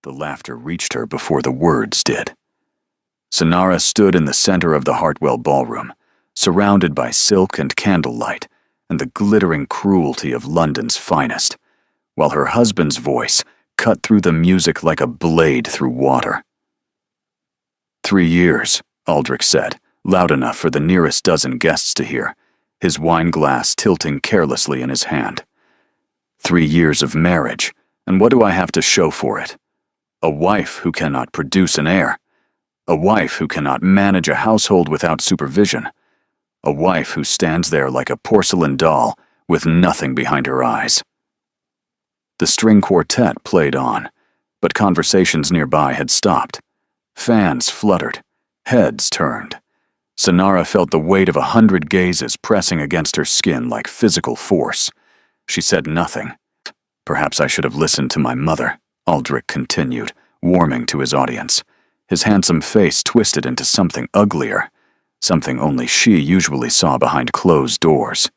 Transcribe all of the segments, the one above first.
The laughter reached her before the words did. Sonara stood in the center of the Hartwell ballroom, surrounded by silk and candlelight and the glittering cruelty of London's finest, while her husband's voice cut through the music like a blade through water. 3 years, Aldrich said, loud enough for the nearest dozen guests to hear, his wine glass tilting carelessly in his hand. 3 years of marriage, and what do I have to show for it? A wife who cannot produce an heir. A wife who cannot manage a household without supervision. A wife who stands there like a porcelain doll with nothing behind her eyes. The string quartet played on, but conversations nearby had stopped. Fans fluttered, heads turned. Sonara felt the weight of 100 gazes pressing against her skin like physical force. She said nothing. Perhaps I should have listened to my mother, Aldrich continued, warming to his audience, his handsome face twisted into something uglier, something only she usually saw behind closed doors.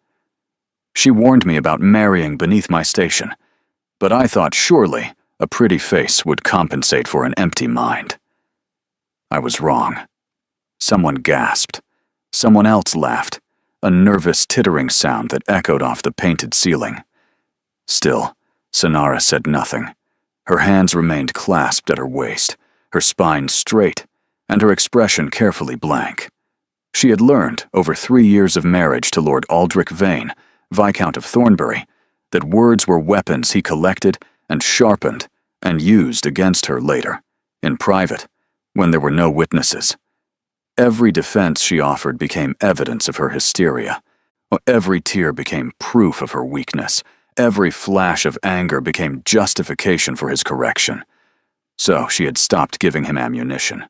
She warned me about marrying beneath my station, but I thought surely a pretty face would compensate for an empty mind. I was wrong. Someone gasped. Someone else laughed, a nervous tittering sound that echoed off the painted ceiling. Still, Sonara said nothing. Her hands remained clasped at her waist, her spine straight, and her expression carefully blank. She had learned, over 3 years of marriage to Lord Aldrich Vane, Viscount of Thornbury, that words were weapons he collected and sharpened and used against her later, in private, when there were no witnesses. Every defense she offered became evidence of her hysteria. Every tear became proof of her weakness. Every flash of anger became justification for his correction. So she had stopped giving him ammunition.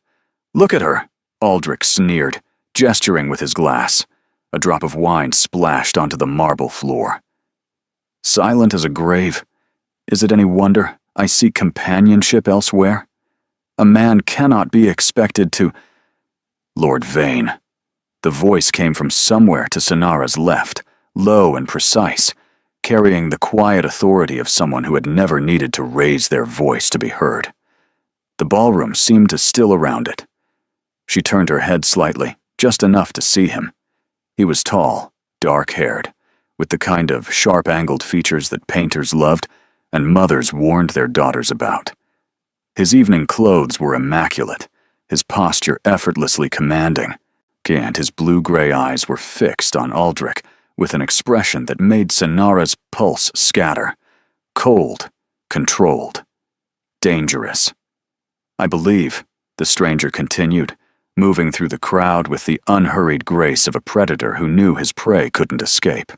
"Look at her," Aldrich sneered, gesturing with his glass. A drop of wine splashed onto the marble floor. "Silent as a grave. Is it any wonder I seek companionship elsewhere? A man cannot be expected to—" "Lord Vane." The voice came from somewhere to Sonara's left, low and precise, carrying the quiet authority of someone who had never needed to raise their voice to be heard. The ballroom seemed to still around it. She turned her head slightly, just enough to see him. He was tall, dark-haired, with the kind of sharp-angled features that painters loved and mothers warned their daughters about. His evening clothes were immaculate, his posture effortlessly commanding, and his blue-gray eyes were fixed on Aldrich with an expression that made Sonara's pulse scatter. Cold, controlled, dangerous. "I believe," the stranger continued, moving through the crowd with the unhurried grace of a predator who knew his prey couldn't escape.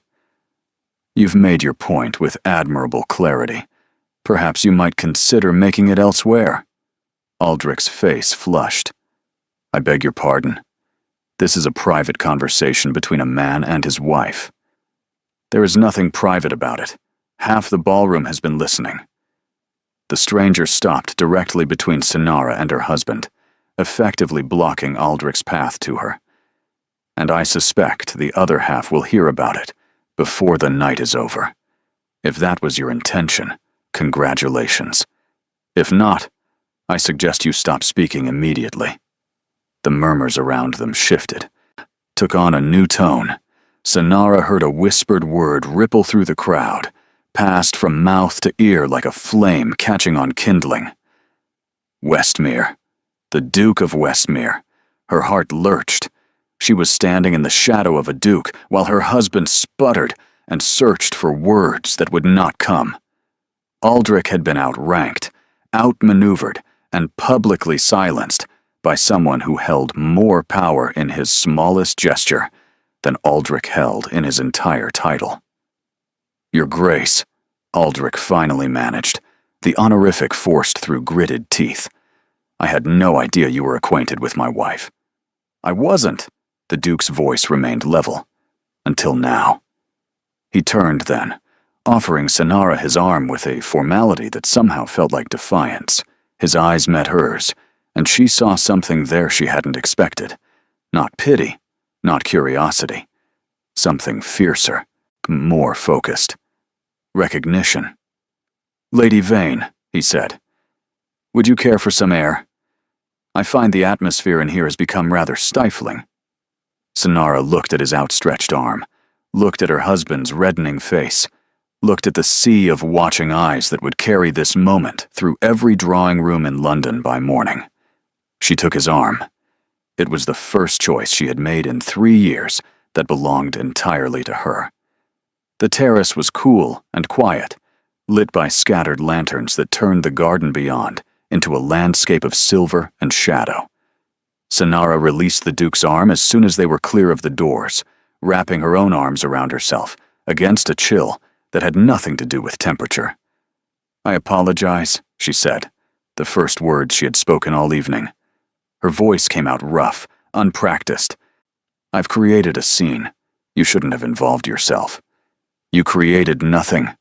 "You've made your point with admirable clarity. Perhaps you might consider making it elsewhere." Aldrich's face flushed. "I beg your pardon. This is a private conversation between a man and his wife." "There is nothing private about it. Half the ballroom has been listening." The stranger stopped directly between Sonara and her husband, effectively blocking Aldrich's path to her. "And I suspect the other half will hear about it before the night is over. If that was your intention, congratulations. If not, I suggest you stop speaking immediately." The murmurs around them shifted, took on a new tone. Sonara heard a whispered word ripple through the crowd, passed from mouth to ear like a flame catching on kindling. Westmere. The Duke of Westmere. Her heart lurched. She was standing in the shadow of a duke while her husband sputtered and searched for words that would not come. Aldrich had been outranked, outmaneuvered, and publicly silenced by someone who held more power in his smallest gesture than Aldrich held in his entire title. "Your Grace," Aldrich finally managed, the honorific forced through gritted teeth. "I had no idea you were acquainted with my wife." "I wasn't," the Duke's voice remained level. "Until now." He turned then, offering Sonara his arm with a formality that somehow felt like defiance. His eyes met hers, and she saw something there she hadn't expected. Not pity, not curiosity. Something fiercer, more focused. Recognition. "Lady Vane," he said. Would you care for some air? I find the atmosphere in here has become rather stifling. Sonara looked at his outstretched arm, looked at her husband's reddening face, looked at the sea of watching eyes that would carry this moment through every drawing room in London by morning. She took his arm. It was the first choice she had made in 3 years that belonged entirely to her. The terrace was cool and quiet, lit by scattered lanterns that turned the garden beyond into a landscape of silver and shadow. Sonara released the Duke's arm as soon as they were clear of the doors, wrapping her own arms around herself against a chill that had nothing to do with temperature. "I apologize," she said, the first words she had spoken all evening. Her voice came out rough, unpracticed. "I've created a scene. You shouldn't have involved yourself. You created nothing."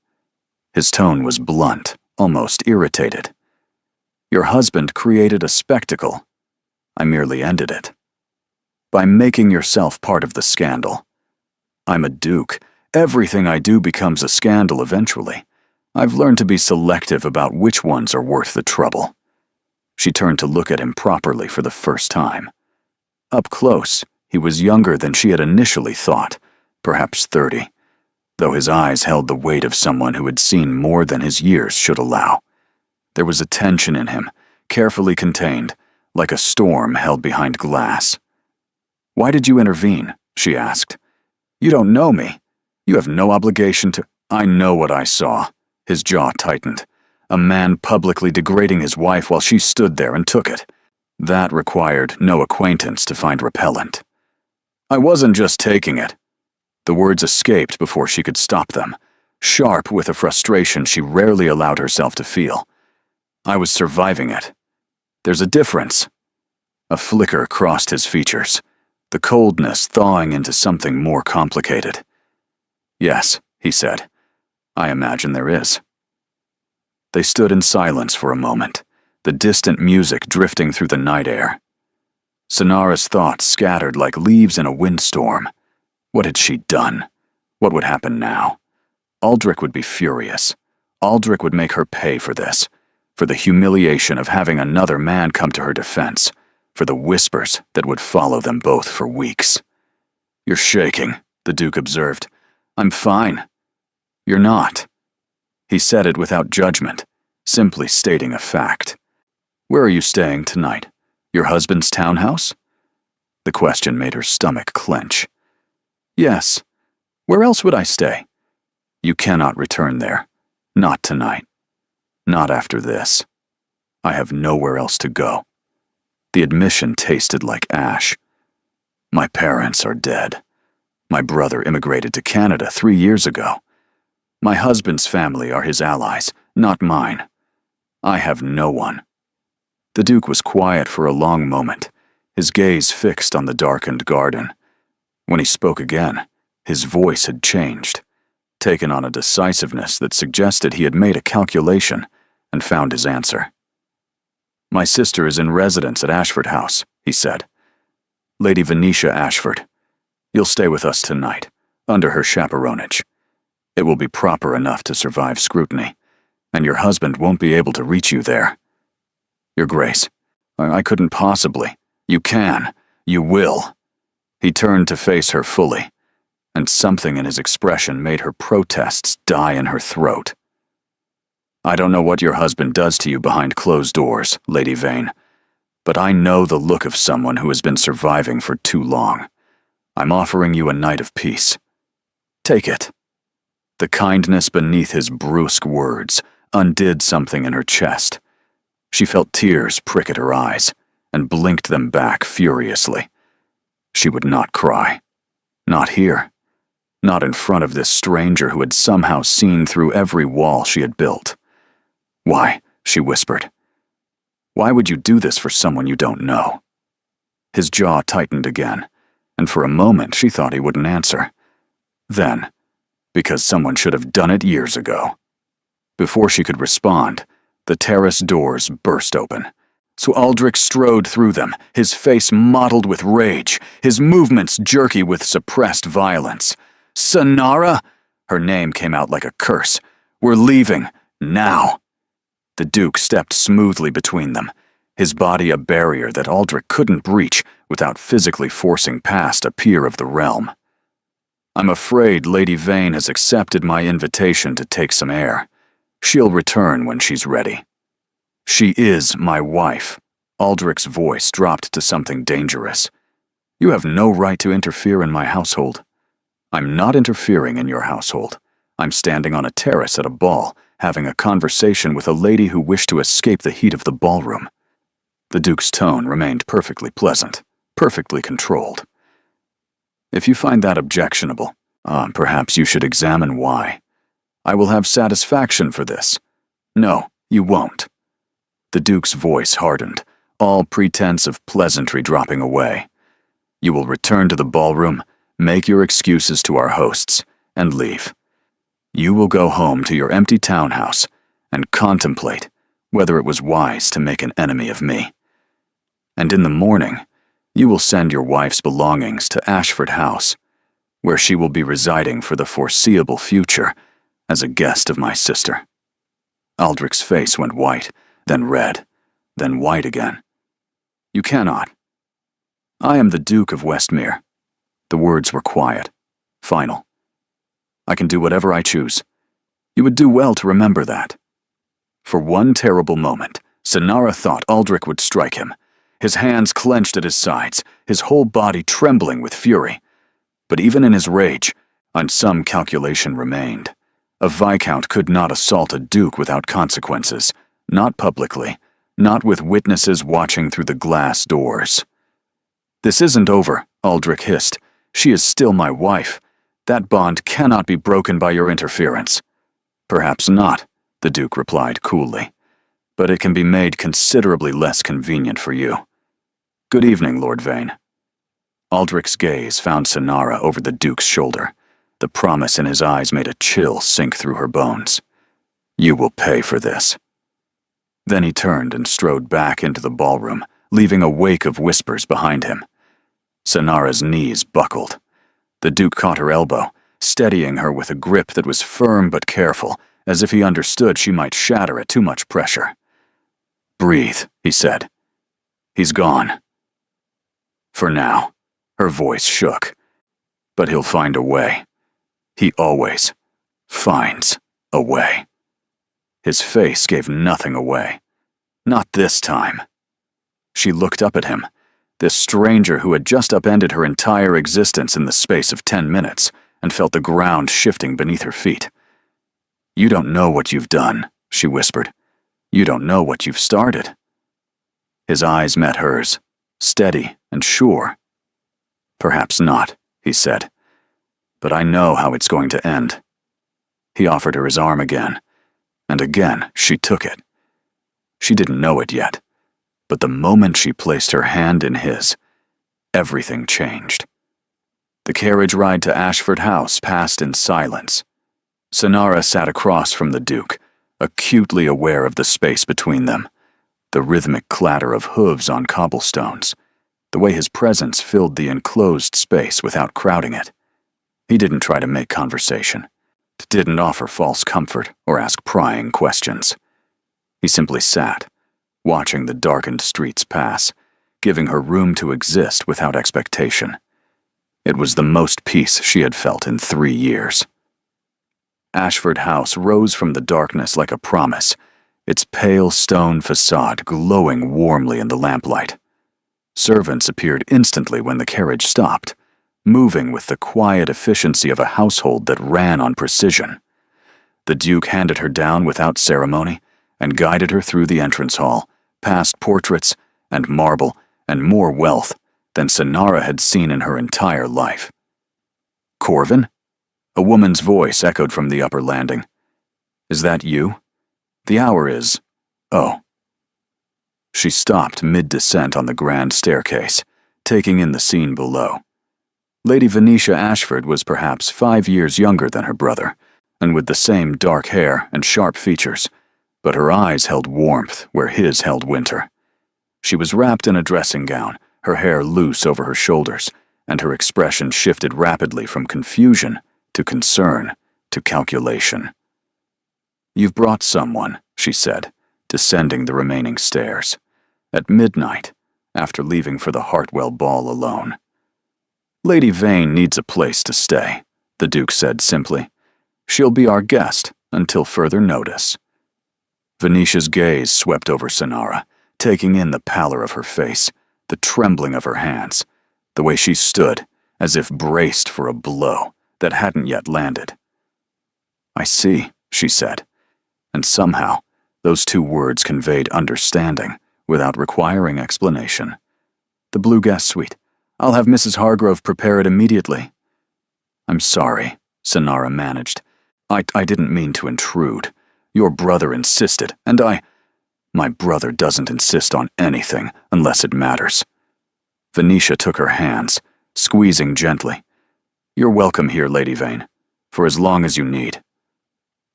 His tone was blunt, almost irritated. "Your husband created a spectacle. I merely ended it. By making yourself part of the scandal. I'm a duke. Everything I do becomes a scandal eventually. I've learned to be selective about which ones are worth the trouble." She turned to look at him properly for the first time. Up close, he was younger than she had initially thought, perhaps 30, though his eyes held the weight of someone who had seen more than his years should allow. There was a tension in him, carefully contained, like a storm held behind glass. "Why did you intervene?" she asked. "You don't know me. You have no obligation to—" "I know what I saw." His jaw tightened. A man publicly degrading his wife while she stood there and took it. That required no acquaintance to find repellent. "I wasn't just taking it." The words escaped before she could stop them, sharp with a frustration she rarely allowed herself to feel. "I was surviving it. There's a difference." A flicker crossed his features, the coldness thawing into something more complicated. "Yes," he said. "I imagine there is." They stood in silence for a moment, the distant music drifting through the night air. Sonara's thoughts scattered like leaves in a windstorm. What had she done? What would happen now? Aldrich would be furious. Aldrich would make her pay for this, for the humiliation of having another man come to her defense, for the whispers that would follow them both for weeks. "You're shaking," the Duke observed. "I'm fine." "You're not." He said it without judgment, simply stating a fact. "Where are you staying tonight? Your husband's townhouse?" The question made her stomach clench. "Yes. Where else would I stay?" "You cannot return there. Not tonight. Not after this. I have nowhere else to go." The admission tasted like ash. "My parents are dead. My brother immigrated to Canada 3 years ago. My husband's family are his allies, not mine. I have no one." The Duke was quiet for a long moment, his gaze fixed on the darkened garden. When he spoke again, his voice had changed, taken on a decisiveness that suggested he had made a calculation and found his answer. "My sister is in residence at Ashford House," he said. "Lady Venetia Ashford. You'll stay with us tonight, under her chaperonage. It will be proper enough to survive scrutiny, and your husband won't be able to reach you there." "Your Grace, I couldn't possibly." "You can. You will." He turned to face her fully, and something in his expression made her protests die in her throat. "I don't know what your husband does to you behind closed doors, Lady Vane, but I know the look of someone who has been surviving for too long. I'm offering you a night of peace. Take it." The kindness beneath his brusque words undid something in her chest. She felt tears prick at her eyes and blinked them back furiously. She would not cry. Not here. Not in front of this stranger who had somehow seen through every wall she had built. "Why?" she whispered. "Why would you do this for someone you don't know?" His jaw tightened again, and for a moment she thought he wouldn't answer. Then, "Because someone should have done it years ago." Before she could respond, the terrace doors burst open. So Aldrich strode through them, his face mottled with rage, his movements jerky with suppressed violence. "Sonara!" Her name came out like a curse. "We're leaving. Now." The Duke stepped smoothly between them, his body a barrier that Aldrich couldn't breach without physically forcing past a peer of the realm. "I'm afraid Lady Vane has accepted my invitation to take some air. She'll return when she's ready." "She is my wife." Aldrich's voice dropped to something dangerous. "You have no right to interfere in my household." "I'm not interfering in your household. I'm standing on a terrace at a ball, having a conversation with a lady who wished to escape the heat of the ballroom." The Duke's tone remained perfectly pleasant, perfectly controlled. "If you find that objectionable, perhaps you should examine why. I will have satisfaction for this." "No, you won't." The Duke's voice hardened, all pretense of pleasantry dropping away. "You will return to the ballroom, make your excuses to our hosts, and leave. You will go home to your empty townhouse and contemplate whether it was wise to make an enemy of me. And in the morning, you will send your wife's belongings to Ashford House, where she will be residing for the foreseeable future as a guest of my sister." Aldrich's face went white, then red, then white again. "You cannot." "I am the Duke of Westmere." The words were quiet, final. "I can do whatever I choose. You would do well to remember that." For one terrible moment, Sonara thought Aldrich would strike him, his hands clenched at his sides, his whole body trembling with fury. But even in his rage, some calculation remained. A viscount could not assault a duke without consequences, not publicly, not with witnesses watching through the glass doors. "This isn't over," Aldrich hissed. "She is still my wife. That bond cannot be broken by your interference." "Perhaps not," the Duke replied coolly, "but it can be made considerably less convenient for you. Good evening, Lord Vane." Aldrich's gaze found Sonara over the Duke's shoulder. The promise in his eyes made a chill sink through her bones. "You will pay for this." Then he turned and strode back into the ballroom, leaving a wake of whispers behind him. Sonara's knees buckled. The Duke caught her elbow, steadying her with a grip that was firm but careful, as if he understood she might shatter at too much pressure. "Breathe," he said. "He's gone. For now." Her voice shook. "But he'll find a way. He always finds a way." His face gave nothing away. Not this time. She looked up at him, this stranger who had just upended her entire existence in the space of 10 minutes, and felt the ground shifting beneath her feet. "You don't know what you've done," she whispered. "You don't know what you've started." His eyes met hers, steady and sure. "Perhaps not," he said, "but I know how it's going to end." He offered her his arm again, and again she took it. She didn't know it yet, but the moment she placed her hand in his, everything changed. The carriage ride to Ashford House passed in silence. Sonara sat across from the Duke, acutely aware of the space between them, the rhythmic clatter of hooves on cobblestones, the way his presence filled the enclosed space without crowding it. He didn't try to make conversation, didn't offer false comfort or ask prying questions. He simply sat, watching the darkened streets pass, giving her room to exist without expectation. It was the most peace she had felt in 3 years. Ashford House rose from the darkness like a promise, its pale stone facade glowing warmly in the lamplight. Servants appeared instantly when the carriage stopped, moving with the quiet efficiency of a household that ran on precision. The Duke handed her down without ceremony and guided her through the entrance hall, past portraits and marble and more wealth than Sonara had seen in her entire life. "Corvin?" A woman's voice echoed from the upper landing. "Is that you? The hour is... Oh." She stopped mid-descent on the grand staircase, taking in the scene below. Lady Venetia Ashford was perhaps 5 years younger than her brother, and with the same dark hair and sharp features, but her eyes held warmth where his held winter. She was wrapped in a dressing gown, her hair loose over her shoulders, and her expression shifted rapidly from confusion to concern to calculation. "You've brought someone," she said, descending the remaining stairs. At midnight, after leaving for the Hartwell ball alone. "Lady Vane needs a place to stay," the Duke said simply. "She'll be our guest until further notice." Venetia's gaze swept over Sonara, taking in the pallor of her face, the trembling of her hands, the way she stood, as if braced for a blow that hadn't yet landed. "I see," she said, and somehow those two words conveyed understanding without requiring explanation. "The Blue Guest Suite. I'll have Mrs. Hargrove prepare it immediately." "I'm sorry," Sonara managed. I didn't mean to intrude. Your brother insisted, and My brother doesn't insist on anything unless it matters." Venetia took her hands, squeezing gently. "You're welcome here, Lady Vane, for as long as you need."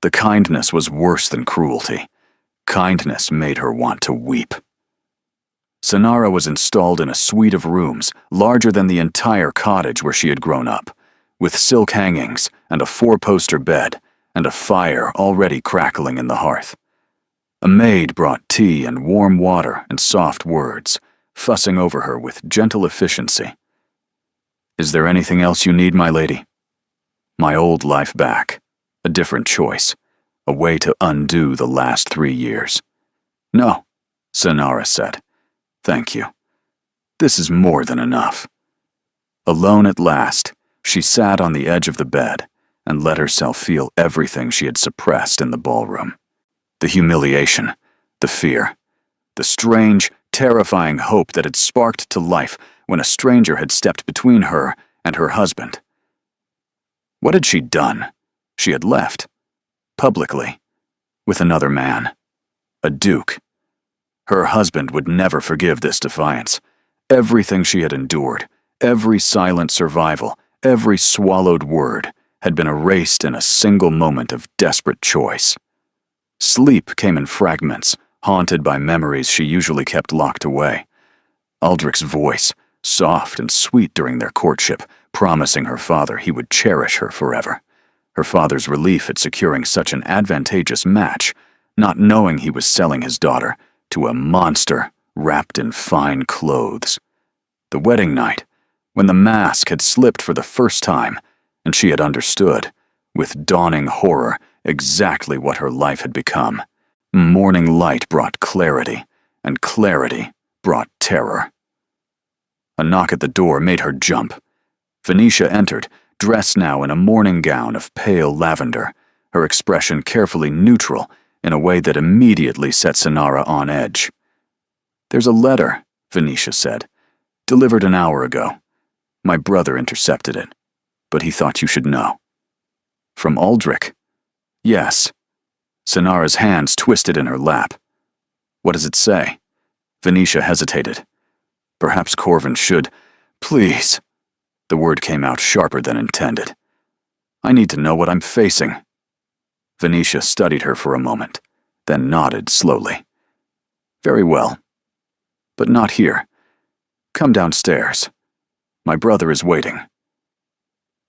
The kindness was worse than cruelty. Kindness made her want to weep. Sonara was installed in a suite of rooms larger than the entire cottage where she had grown up, with silk hangings and a 4-poster bed and a fire already crackling in the hearth. A maid brought tea and warm water and soft words, fussing over her with gentle efficiency. "Is there anything else you need, my lady?" "My old life back. A different choice. A way to undo the last 3 years." "No," Sonara said. "Thank you. This is more than enough." Alone at last, she sat on the edge of the bed and let herself feel everything she had suppressed in the ballroom. The humiliation, the fear, the strange, terrifying hope that had sparked to life when a stranger had stepped between her and her husband. What had she done? She had left. Publicly. With another man. A duke. Her husband would never forgive this defiance. Everything she had endured, every silent survival, every swallowed word, had been erased in a single moment of desperate choice. Sleep came in fragments, haunted by memories she usually kept locked away. Aldrich's voice, soft and sweet during their courtship, promising her father he would cherish her forever. Her father's relief at securing such an advantageous match, not knowing he was selling his daughter to a monster wrapped in fine clothes. The wedding night, when the mask had slipped for the first time, and she had understood, with dawning horror, exactly what her life had become. Morning light brought clarity, and clarity brought terror. A knock at the door made her jump. Venetia entered, dressed now in a morning gown of pale lavender, her expression carefully neutral in a way that immediately set Sonara on edge. "There's a letter," Venetia said, "delivered an hour ago. My brother intercepted it, but he thought you should know." "From Aldrich?" "Yes." Sonara's hands twisted in her lap. "What does it say?" Venetia hesitated. "Perhaps Corvin should—" "Please." The word came out sharper than intended. "I need to know what I'm facing." Venetia studied her for a moment, then nodded slowly. "Very well. But not here. Come downstairs. My brother is waiting."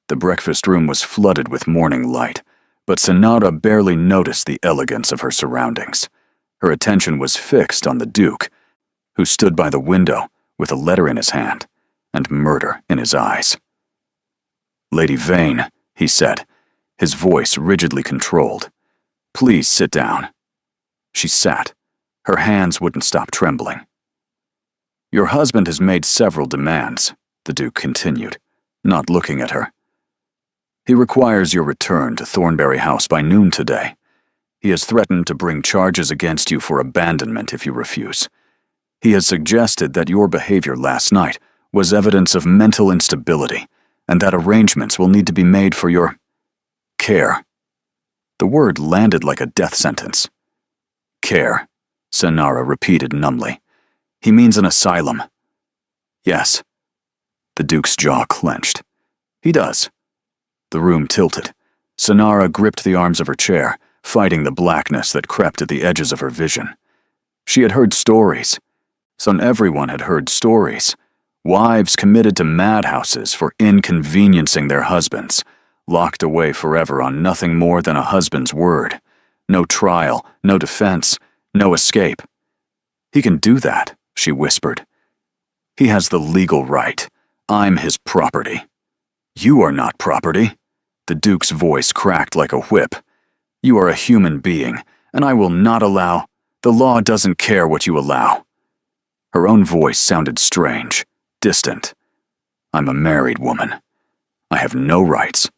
The breakfast room was flooded with morning light, but Sonara barely noticed the elegance of her surroundings. Her attention was fixed on the Duke, who stood by the window with a letter in his hand and murder in his eyes. "Lady Vane," he said, his voice rigidly controlled. "Please sit down." She sat. Her hands wouldn't stop trembling. "Your husband has made several demands," the Duke continued, not looking at her. "He requires your return to Thornbury House by noon today. He has threatened to bring charges against you for abandonment if you refuse. He has suggested that your behavior last night was evidence of mental instability, and that arrangements will need to be made for your care." The word landed like a death sentence. "Care," Sonara repeated numbly. "He means an asylum." "Yes." The Duke's jaw clenched. "He does." The room tilted. Sonara gripped the arms of her chair, fighting the blackness that crept at the edges of her vision. She had heard stories. Everyone had heard stories. Wives committed to madhouses for inconveniencing their husbands, locked away forever on nothing more than a husband's word. No trial, no defense, No escape. He can do that, she whispered. He has the legal right. I'm his property. You are not property. The Duke's voice cracked like a whip. You are a human being, and I will not allow— The law doesn't care what you allow. Her own voice sounded strange, distant. I'm a married woman. I have no rights,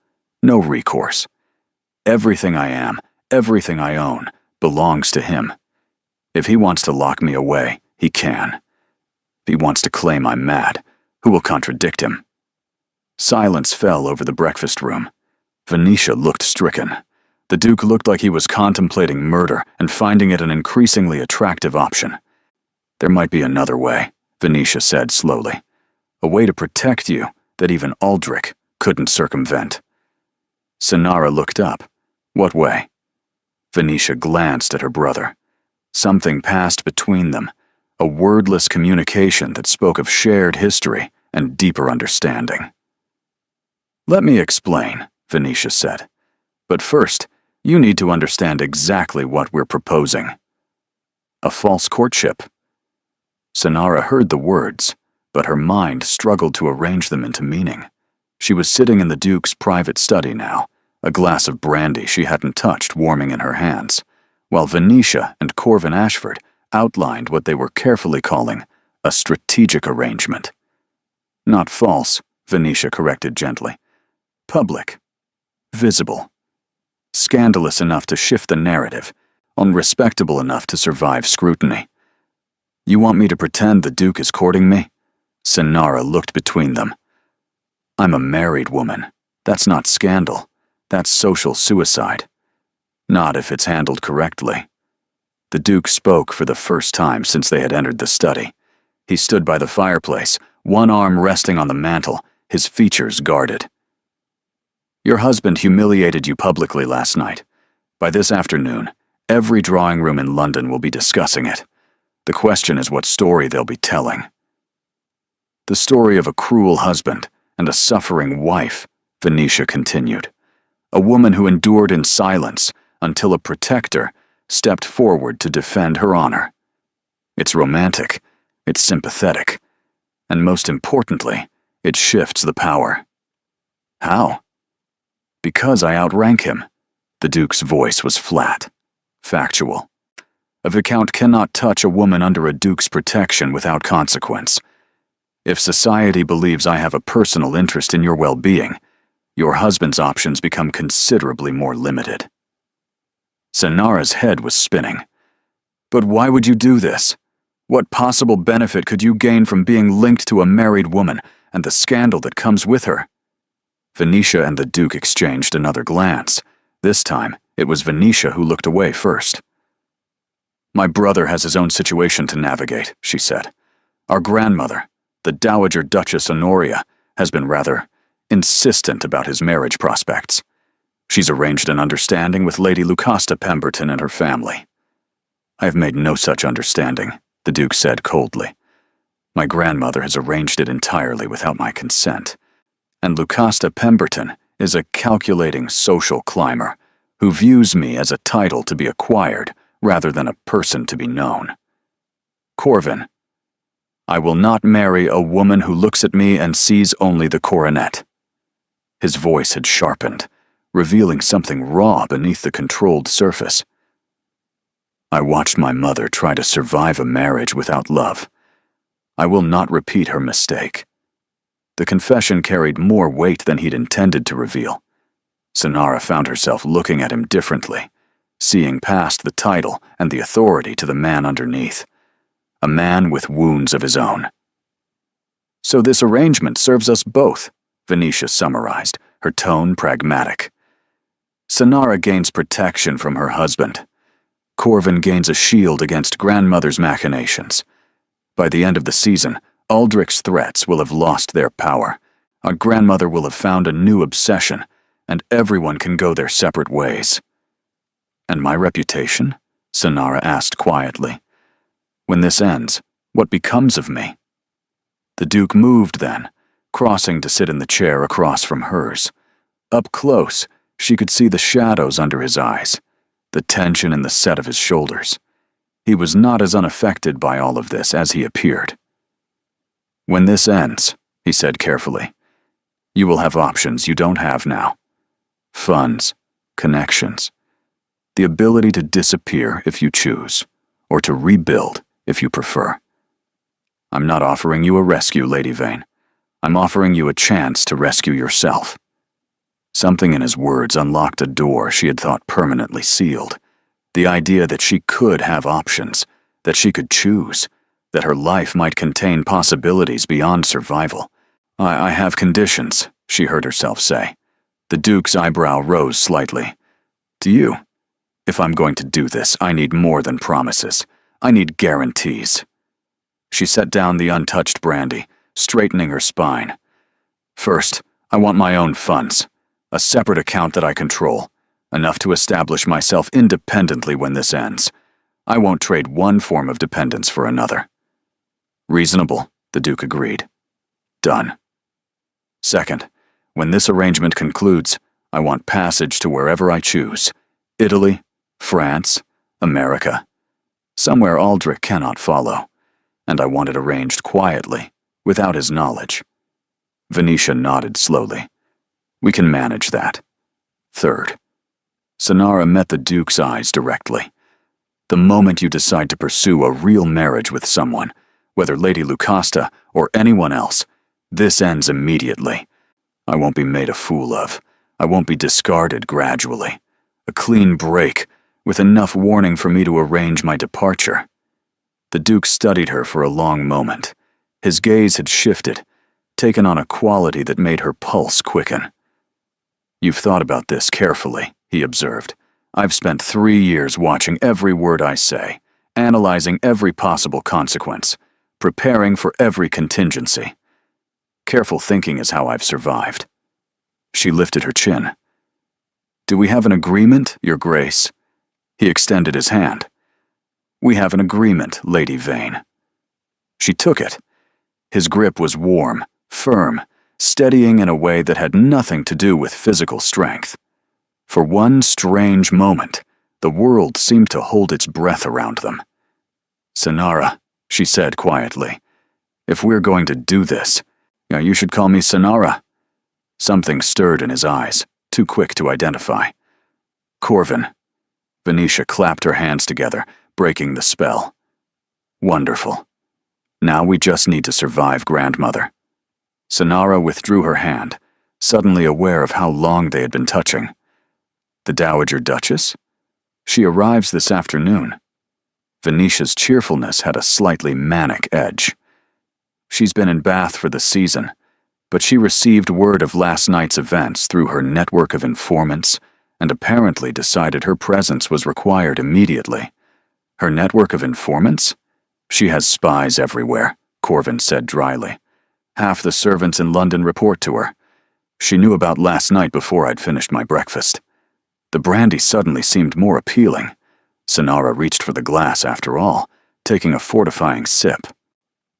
no recourse. Everything I am, everything I own, belongs to him. If he wants to lock me away, he can. If he wants to claim I'm mad, who will contradict him? Silence fell over the breakfast room. Venetia looked stricken. The Duke looked like he was contemplating murder and finding it an increasingly attractive option. There might be another way, Venetia said slowly. A way to protect you that even Aldrich couldn't circumvent. Sonara looked up. What way? Venetia glanced at her brother. Something passed between them, a wordless communication that spoke of shared history and deeper understanding. Let me explain, Venetia said. But first, you need to understand exactly what we're proposing. A false courtship. Sonara heard the words, but her mind struggled to arrange them into meaning. She was sitting in the Duke's private study now, a glass of brandy she hadn't touched warming in her hands, while Venetia and Corvin Ashford outlined what they were carefully calling a strategic arrangement. Not false, Venetia corrected gently. Public. Visible. Scandalous enough to shift the narrative, unrespectable enough to survive scrutiny. You want me to pretend the Duke is courting me? Sonara looked between them. I'm a married woman. That's not scandal. That's social suicide. Not if it's handled correctly. The Duke spoke for the first time since they had entered the study. He stood by the fireplace, one arm resting on the mantel, his features guarded. Your husband humiliated you publicly last night. By this afternoon, every drawing room in London will be discussing it. The question is what story they'll be telling. The story of a cruel husband and a suffering wife, Venetia continued. A woman who endured in silence until a protector stepped forward to defend her honor. It's romantic, it's sympathetic, and most importantly, it shifts the power. How? Because I outrank him. The Duke's voice was flat, factual. A viscount cannot touch a woman under a duke's protection without consequence. If society believes I have a personal interest in your well-being, your husband's options become considerably more limited. Sonara's head was spinning. But why would you do this? What possible benefit could you gain from being linked to a married woman and the scandal that comes with her? Venetia and the Duke exchanged another glance. This time, it was Venetia who looked away first. My brother has his own situation to navigate, she said. Our grandmother, the Dowager Duchess Honoria, has been rather insistent about his marriage prospects. She's arranged an understanding with Lady Lucasta Pemberton and her family. I have made no such understanding, the Duke said coldly. My grandmother has arranged it entirely without my consent, and Lucasta Pemberton is a calculating social climber who views me as a title to be acquired rather than a person to be known. Corvin, I will not marry a woman who looks at me and sees only the coronet. His voice had sharpened, revealing something raw beneath the controlled surface. I watched my mother try to survive a marriage without love. I will not repeat her mistake. The confession carried more weight than he'd intended to reveal. Sonara found herself looking at him differently, seeing past the title and the authority to the man underneath. A man with wounds of his own. So this arrangement serves us both, Venetia summarized, her tone pragmatic. Sonara gains protection from her husband. Corvin gains a shield against grandmother's machinations. By the end of the season, Aldrich's threats will have lost their power. Our grandmother will have found a new obsession, and everyone can go their separate ways. And my reputation? Sonara asked quietly. When this ends, what becomes of me? The Duke moved then, crossing to sit in the chair across from hers. Up close, she could see the shadows under his eyes, the tension in the set of his shoulders. He was not as unaffected by all of this as he appeared. "When this ends," he said carefully, "you will have options you don't have now. Funds, connections, the ability to disappear if you choose, or to rebuild if you prefer. I'm not offering you a rescue, Lady Vane. I'm offering you a chance to rescue yourself." Something in his words unlocked a door she had thought permanently sealed. The idea that she could have options, that she could choose, that her life might contain possibilities beyond survival. I have conditions," she heard herself say. The Duke's eyebrow rose slightly. "Do you? If I'm going to do this, I need more than promises. I need guarantees." She set down the untouched brandy, straightening her spine. "First, I want my own funds, a separate account that I control, enough to establish myself independently when this ends. I won't trade one form of dependence for another." "Reasonable," the Duke agreed. "Done. Second, when this arrangement concludes, I want passage to wherever I choose. Italy, France, America. Somewhere Aldrich cannot follow. And I want it arranged quietly, without his knowledge." Venetia nodded slowly. "We can manage that. Third." Sonara met the Duke's eyes directly. "The moment you decide to pursue a real marriage with someone, whether Lady Lucasta or anyone else, this ends immediately. I won't be made a fool of. I won't be discarded gradually. A clean break, with enough warning for me to arrange my departure." The Duke studied her for a long moment. His gaze had shifted, taken on a quality that made her pulse quicken. "You've thought about this carefully," he observed. "I've spent 3 years watching every word I say, analyzing every possible consequence, preparing for every contingency. Careful thinking is how I've survived." She lifted her chin. "Do we have an agreement, Your Grace?" He extended his hand. "We have an agreement, Lady Vane." She took it. His grip was warm, firm, steadying in a way that had nothing to do with physical strength. For one strange moment, the world seemed to hold its breath around them. "Sonara," she said quietly, "if we're going to do this, you should call me Sonara." Something stirred in his eyes, too quick to identify. "Corvin." Venetia clapped her hands together, breaking the spell. "Wonderful. Now we just need to survive, Grandmother." Sonara withdrew her hand, suddenly aware of how long they had been touching. "The Dowager Duchess? She arrives this afternoon." Venetia's cheerfulness had a slightly manic edge. "She's been in Bath for the season, but she received word of last night's events through her network of informants and apparently decided her presence was required immediately." "Her network of informants? She has spies everywhere," Corvin said dryly. "Half the servants in London report to her. She knew about last night before I'd finished my breakfast." The brandy suddenly seemed more appealing. Sonara reached for the glass after all, taking a fortifying sip.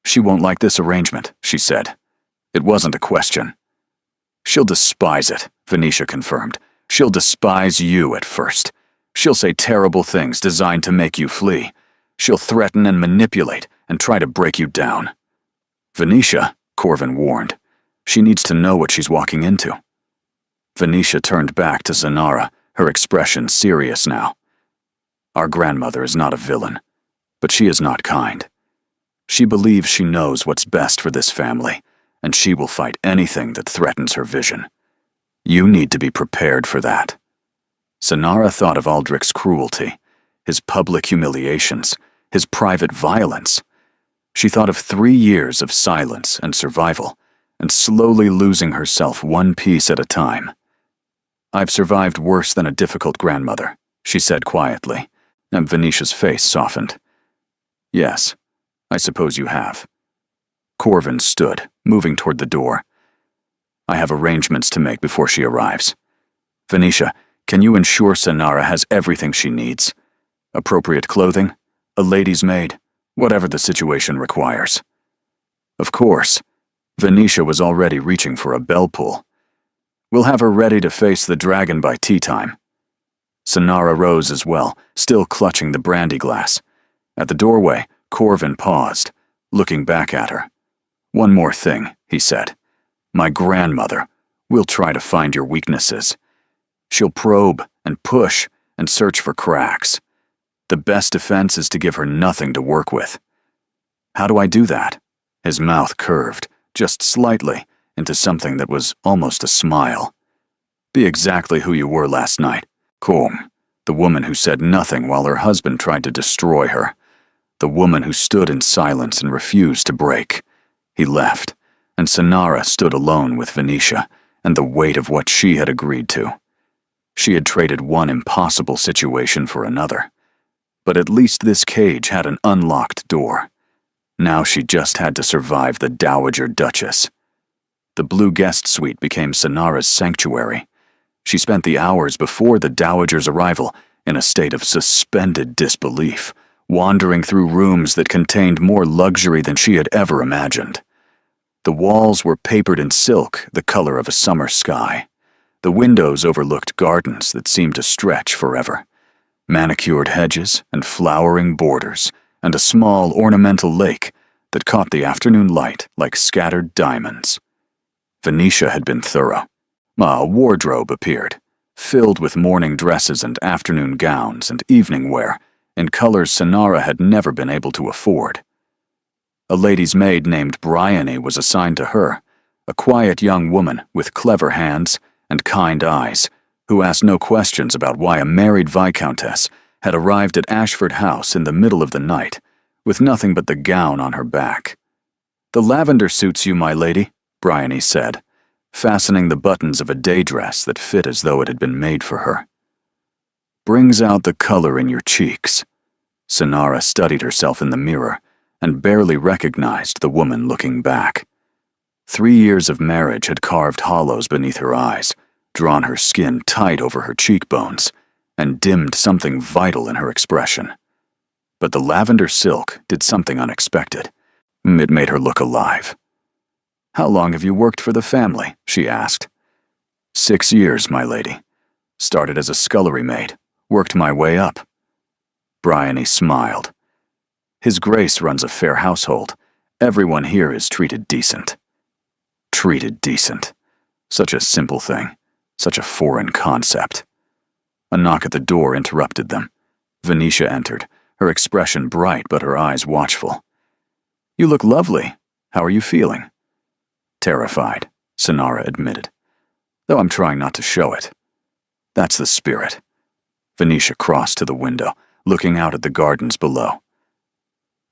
"She won't like this arrangement," she said. It wasn't a question. "She'll despise it," Venetia confirmed. "She'll despise you at first. She'll say terrible things designed to make you flee. She'll threaten and manipulate and try to break you down." "Venetia," Corvin warned. "She needs to know what she's walking into." Venetia turned back to Sonara, her expression serious now. "Our grandmother is not a villain, but she is not kind. She believes she knows what's best for this family, and she will fight anything that threatens her vision. You need to be prepared for that." Sonara thought of Aldrich's cruelty, his public humiliations, his private violence. She thought of 3 years of silence and survival, and slowly losing herself one piece at a time. "I've survived worse than a difficult grandmother," she said quietly, and Venetia's face softened. "Yes, I suppose you have." Corvin stood, moving toward the door. "I have arrangements to make before she arrives. Venetia, can you ensure Sonara has everything she needs? Appropriate clothing, a lady's maid, whatever the situation requires." Of course. Venetia was already reaching for a bell pull. "We'll have her ready to face the dragon by tea time." Sonara rose as well, still clutching the brandy glass. At the doorway, Corvin paused, looking back at her. "One more thing," he said. "My grandmother will try to find your weaknesses. She'll probe and push and search for cracks. The best defense is to give her nothing to work with." "How do I do that?" His mouth curved, just slightly, into something that was almost a smile. "Be exactly who you were last night. Kom, the woman who said nothing while her husband tried to destroy her. The woman who stood in silence and refused to break." He left, and Sonara stood alone with Venetia and the weight of what she had agreed to. She had traded one impossible situation for another. But at least this cage had an unlocked door. Now she just had to survive the Dowager Duchess. The blue guest suite became Sonara's sanctuary. She spent the hours before the Dowager's arrival in a state of suspended disbelief, wandering through rooms that contained more luxury than she had ever imagined. The walls were papered in silk, the color of a summer sky. The windows overlooked gardens that seemed to stretch forever. Manicured hedges and flowering borders, and a small ornamental lake that caught the afternoon light like scattered diamonds. Venetia had been thorough. A wardrobe appeared, filled with morning dresses and afternoon gowns and evening wear in colors Sonara had never been able to afford. A lady's maid named Bryony was assigned to her, a quiet young woman with clever hands and kind eyes, who asked no questions about why a married viscountess had arrived at Ashford House in the middle of the night, with nothing but the gown on her back. "The lavender suits you, my lady," Bryony said, fastening the buttons of a day dress that fit as though it had been made for her. "Brings out the color in your cheeks." Sonara studied herself in the mirror and barely recognized the woman looking back. 3 years of marriage had carved hollows beneath her eyes, drawn her skin tight over her cheekbones, and dimmed something vital in her expression. But the lavender silk did something unexpected. It made her look alive. "How long have you worked for the family?" she asked. 6 years, my lady. Started as a scullery maid, worked my way up." Bryony smiled. "His Grace runs a fair household. Everyone here is treated decent." Treated decent. Such a simple thing. Such a foreign concept. A knock at the door interrupted them. Venetia entered, her expression bright but her eyes watchful. "You look lovely. How are you feeling?" "Terrified," Sonara admitted, "though I'm trying not to show it." "That's the spirit." Venetia crossed to the window, looking out at the gardens below.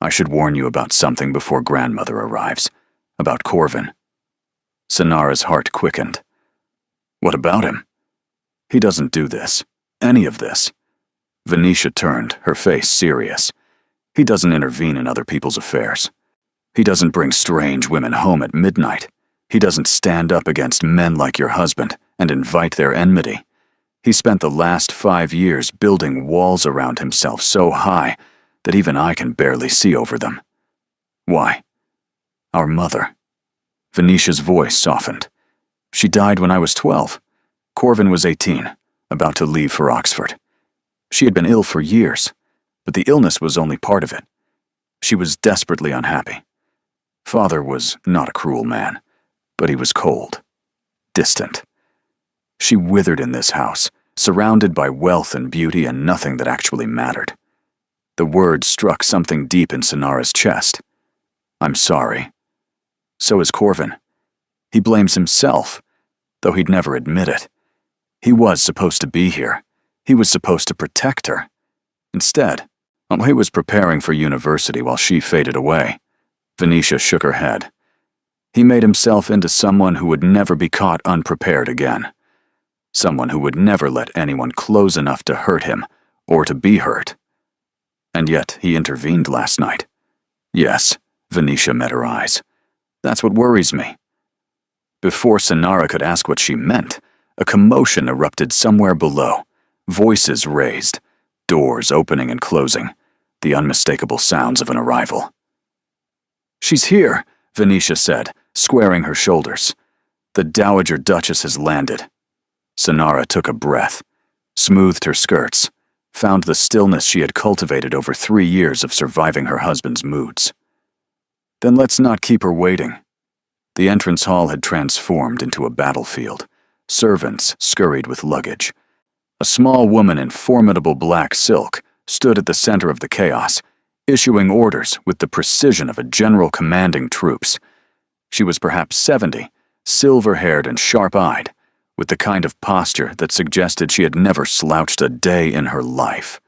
"I should warn you about something before grandmother arrives. About Corvin." Sonara's heart quickened. "What about him?" "He doesn't do this. Any of this." Venetia turned, her face serious. "He doesn't intervene in other people's affairs. He doesn't bring strange women home at midnight. He doesn't stand up against men like your husband and invite their enmity. He spent the last 5 years building walls around himself so high that even I can barely see over them." "Why?" "Our mother." Venetia's voice softened. "She died when I was 12. Corvin was 18, about to leave for Oxford. She had been ill for years, but the illness was only part of it. She was desperately unhappy. Father was not a cruel man, but he was cold, distant. She withered in this house, surrounded by wealth and beauty and nothing that actually mattered." The words struck something deep in Sonara's chest. "I'm sorry." "So is Corvin. He blames himself, though he'd never admit it. He was supposed to be here. He was supposed to protect her. Instead, he was preparing for university while she faded away." Venetia shook her head. "He made himself into someone who would never be caught unprepared again. Someone who would never let anyone close enough to hurt him, or to be hurt. And yet he intervened last night." "Yes," Venetia met her eyes. "That's what worries me." Before Sonara could ask what she meant, a commotion erupted somewhere below. Voices raised, doors opening and closing, the unmistakable sounds of an arrival. "She's here," Venetia said, squaring her shoulders. "The Dowager Duchess has landed." Sonara took a breath, smoothed her skirts, found the stillness she had cultivated over 3 years of surviving her husband's moods. Then let's not keep her waiting. The entrance hall had transformed into a battlefield. Servants scurried with luggage. A small woman in formidable black silk stood at the center of the chaos, issuing orders with the precision of a general commanding troops. She was perhaps 70, silver-haired and sharp-eyed, with the kind of posture that suggested she had never slouched a day in her life.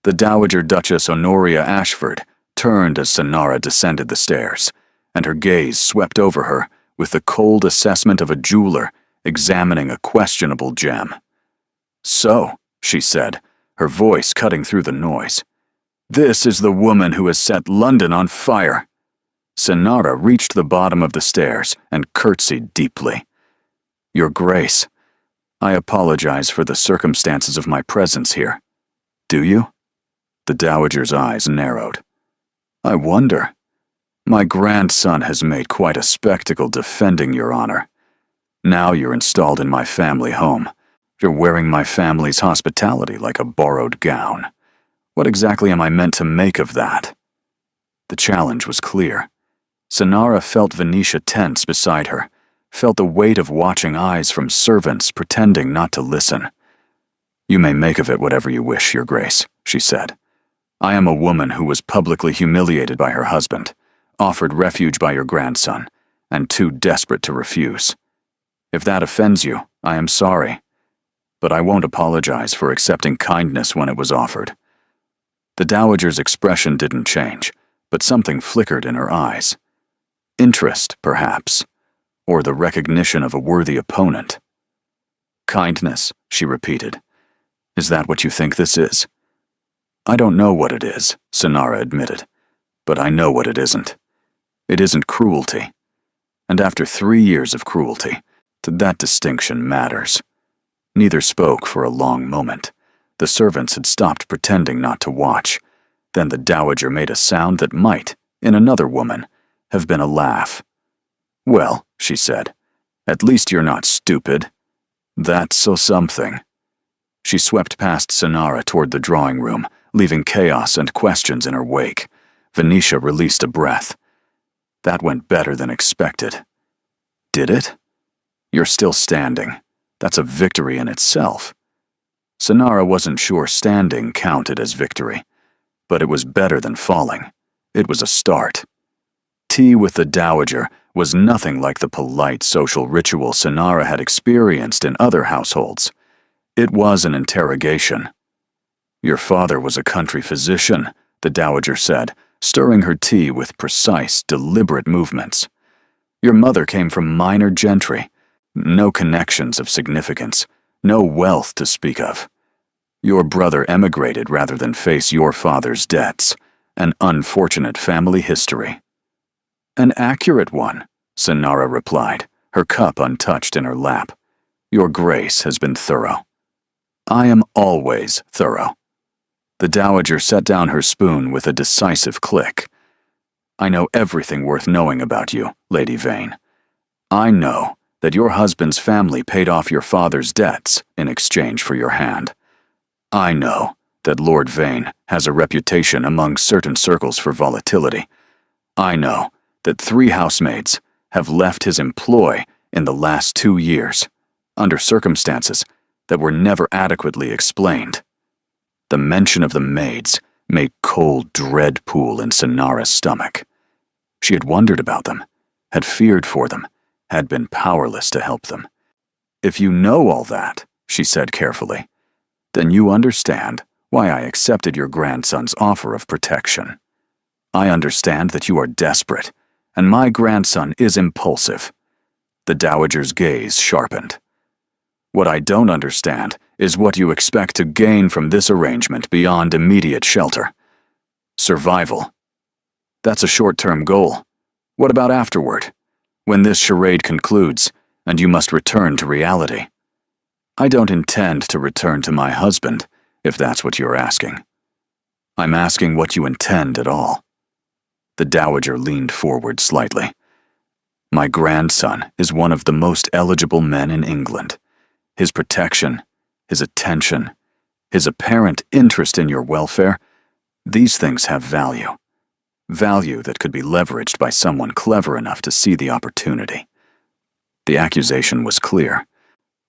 The Dowager Duchess Honoria Ashford turned as Sonara descended the stairs, and her gaze swept over her with the cold assessment of a jeweler examining a questionable gem. "So," she said, her voice cutting through the noise, "this is the woman who has set London on fire." Sonara reached the bottom of the stairs and curtsied deeply. "Your Grace, I apologize for the circumstances of my presence here. Do you?" The Dowager's eyes narrowed. "I wonder. My grandson has made quite a spectacle defending your honor. Now you're installed in my family home. You're wearing my family's hospitality like a borrowed gown. What exactly am I meant to make of that?" The challenge was clear. Sonara felt Venetia tense beside her, felt the weight of watching eyes from servants pretending not to listen. "You may make of it whatever you wish, Your Grace," she said. "I am a woman who was publicly humiliated by her husband, offered refuge by your grandson, and too desperate to refuse. If that offends you, I am sorry. But I won't apologize for accepting kindness when it was offered." The Dowager's expression didn't change, but something flickered in her eyes. Interest, perhaps, or the recognition of a worthy opponent. "Kindness," she repeated. "Is that what you think this is?" "I don't know what it is," Sonara admitted, "but I know what it isn't. It isn't cruelty. And after 3 years of cruelty, that distinction matters." Neither spoke for a long moment. The servants had stopped pretending not to watch. Then the Dowager made a sound that might, in another woman, have been a laugh. "Well," she said, "at least you're not stupid. That's so something." She swept past Sonara toward the drawing room, leaving chaos and questions in her wake. Venetia released a breath. "That went better than expected." "Did it?" "You're still standing. That's a victory in itself." Sonara wasn't sure standing counted as victory, but it was better than falling. It was a start. Tea with the Dowager was nothing like the polite social ritual Sonara had experienced in other households. It was an interrogation. "Your father was a country physician," the Dowager said, stirring her tea with precise, deliberate movements. "Your mother came from minor gentry. No connections of significance, no wealth to speak of. Your brother emigrated rather than face your father's debts. An unfortunate family history." "An accurate one," Sonara replied, her cup untouched in her lap. "Your Grace has been thorough." "I am always thorough." The Dowager set down her spoon with a decisive click. "I know everything worth knowing about you, Lady Vane. I know that your husband's family paid off your father's debts in exchange for your hand. I know that Lord Vane has a reputation among certain circles for volatility. I know that 3 housemaids have left his employ in the last 2 years, under circumstances that were never adequately explained." The mention of the maids made cold dread pool in Sonara's stomach. She had wondered about them, had feared for them, had been powerless to help them. "If you know all that," she said carefully, "then you understand why I accepted your grandson's offer of protection. I understand that you are desperate, and my grandson is impulsive." The Dowager's gaze sharpened. "What I don't understand is what you expect to gain from this arrangement beyond immediate shelter. Survival. That's a short-term goal. What about afterward, when this charade concludes and you must return to reality?" "I don't intend to return to my husband, if that's what you're asking. I'm asking what you intend at all." The Dowager leaned forward slightly. "My grandson is one of the most eligible men in England. His protection, his attention, his apparent interest in your welfare, these things have value. Value that could be leveraged by someone clever enough to see the opportunity. The accusation was clear.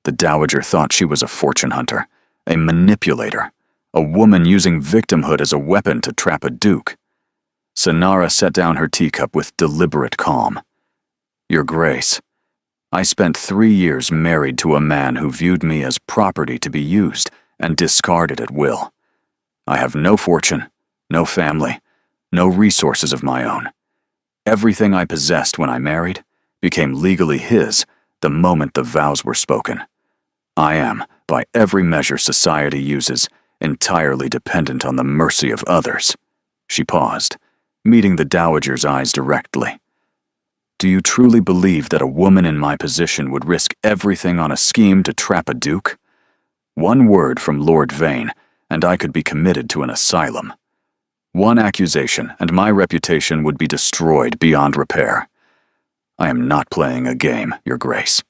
The dowager thought she was a fortune hunter, a manipulator, a woman using victimhood as a weapon to trap a duke. Sonara set down her teacup with deliberate calm. Your Grace, I spent 3 years married to a man who viewed me as property to be used and discarded at will. I have no fortune, no family, no resources of my own. Everything I possessed when I married became legally his the moment the vows were spoken. I am, by every measure society uses, entirely dependent on the mercy of others. She paused, meeting the dowager's eyes directly. Do you truly believe that a woman in my position would risk everything on a scheme to trap a duke? One word from Lord Vane, and I could be committed to an asylum. One accusation, and my reputation would be destroyed beyond repair. I am not playing a game, Your Grace.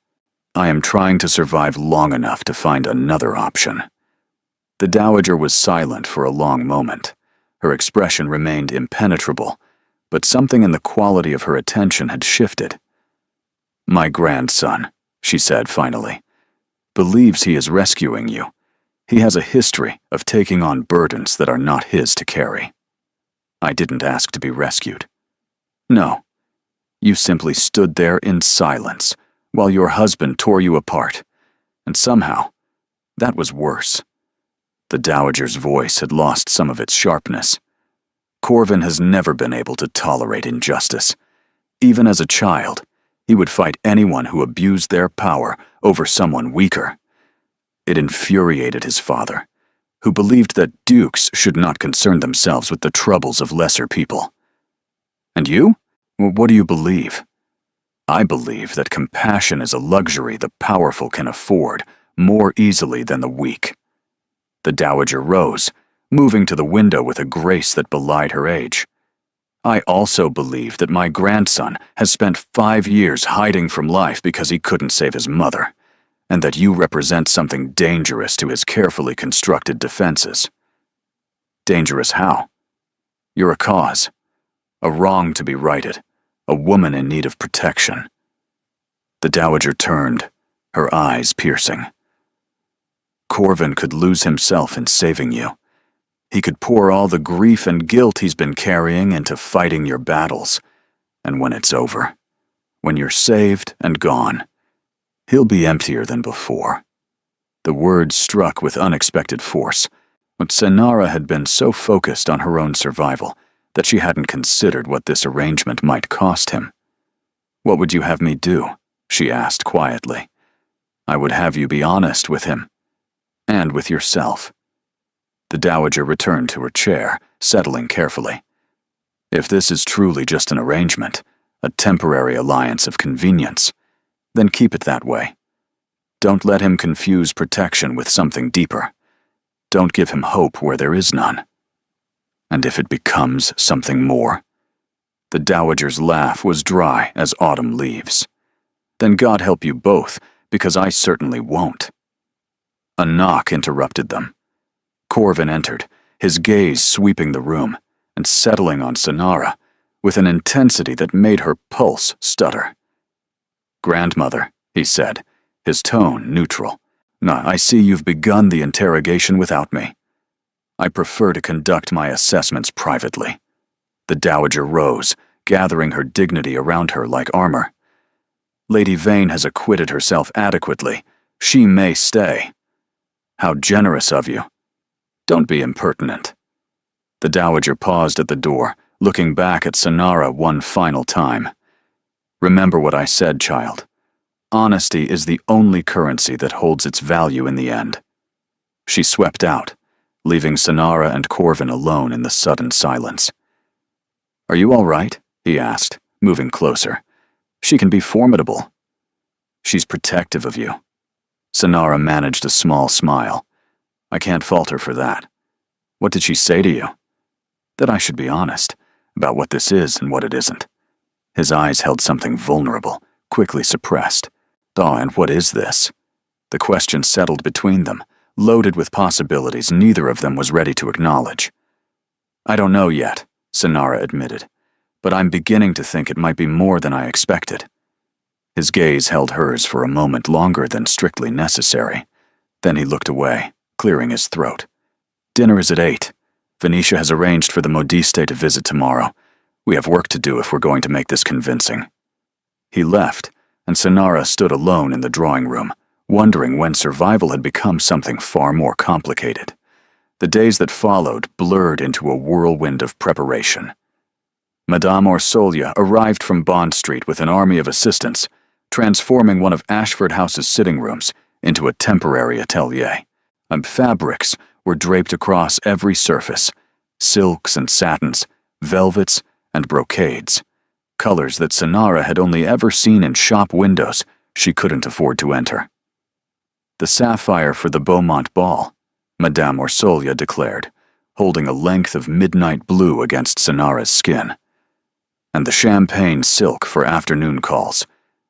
I am trying to survive long enough to find another option. The dowager was silent for a long moment. Her expression remained impenetrable, but something in the quality of her attention had shifted. My grandson, she said finally, believes he is rescuing you. He has a history of taking on burdens that are not his to carry. I didn't ask to be rescued. No, you simply stood there in silence while your husband tore you apart, and somehow, that was worse. The dowager's voice had lost some of its sharpness. Corvin has never been able to tolerate injustice. Even as a child, he would fight anyone who abused their power over someone weaker. It infuriated his father, who believed that dukes should not concern themselves with the troubles of lesser people. And you? What do you believe? I believe that compassion is a luxury the powerful can afford more easily than the weak. The dowager rose, moving to the window with a grace that belied her age. I also believe that my grandson has spent 5 years hiding from life because he couldn't save his mother, and that you represent something dangerous to his carefully constructed defenses. Dangerous how? You're a cause, a wrong to be righted, a woman in need of protection. The dowager turned, her eyes piercing. Corvin could lose himself in saving you. He could pour all the grief and guilt he's been carrying into fighting your battles, and when it's over, when you're saved and gone, he'll be emptier than before. The words struck with unexpected force, but Sonara had been so focused on her own survival that she hadn't considered what this arrangement might cost him. What would you have me do? She asked quietly. I would have you be honest with him, and with yourself. The dowager returned to her chair, settling carefully. If this is truly just an arrangement, a temporary alliance of convenience, then keep it that way. Don't let him confuse protection with something deeper. Don't give him hope where there is none. And if it becomes something more? The dowager's laugh was dry as autumn leaves. Then God help you both, because I certainly won't. A knock interrupted them. Corvin entered, his gaze sweeping the room and settling on Sonara with an intensity that made her pulse stutter. Grandmother, he said, his tone neutral. I see you've begun the interrogation without me. I prefer to conduct my assessments privately. The dowager rose, gathering her dignity around her like armor. Lady Vane has acquitted herself adequately. She may stay. How generous of you. Don't be impertinent. The dowager paused at the door, looking back at Sonara one final time. Remember what I said, child. Honesty is the only currency that holds its value in the end. She swept out, leaving Sonara and Corvin alone in the sudden silence. Are you all right? He asked, moving closer. She can be formidable. She's protective of you. Sonara managed a small smile. I can't fault her for that. What did she say to you? That I should be honest about what this is and what it isn't. His eyes held something vulnerable, quickly suppressed. And what is this? The question settled between them, loaded with possibilities neither of them was ready to acknowledge. "I don't know yet," Sonara admitted, "but I'm beginning to think it might be more than I expected." His gaze held hers for a moment longer than strictly necessary. Then he looked away, clearing his throat. "Dinner is at 8. Venetia has arranged for the modiste to visit tomorrow. We have work to do if we're going to make this convincing." He left, and Sonara stood alone in the drawing room, wondering when survival had become something far more complicated. The days that followed blurred into a whirlwind of preparation. Madame Orsolya arrived from Bond Street with an army of assistants, transforming one of Ashford House's sitting rooms into a temporary atelier. Fabrics were draped across every surface, silks and satins, velvets and brocades, colors that Sonara had only ever seen in shop windows she couldn't afford to enter. "The sapphire for the Beaumont ball," Madame Orsolya declared, holding a length of midnight blue against Sonara's skin. "And the champagne silk for afternoon calls.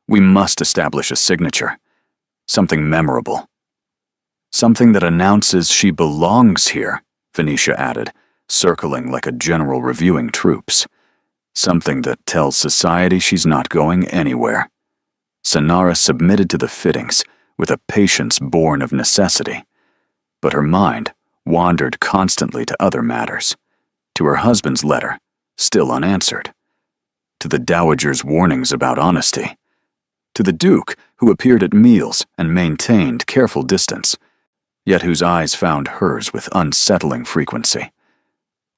We must establish a signature. Something memorable. Something that announces she belongs here," Venetia added, circling like a general reviewing troops. "Something that tells society she's not going anywhere." Sonara submitted to the fittings with a patience born of necessity. But her mind wandered constantly to other matters. To her husband's letter, still unanswered. To the dowager's warnings about honesty. To the Duke, who appeared at meals and maintained careful distance, yet whose eyes found hers with unsettling frequency.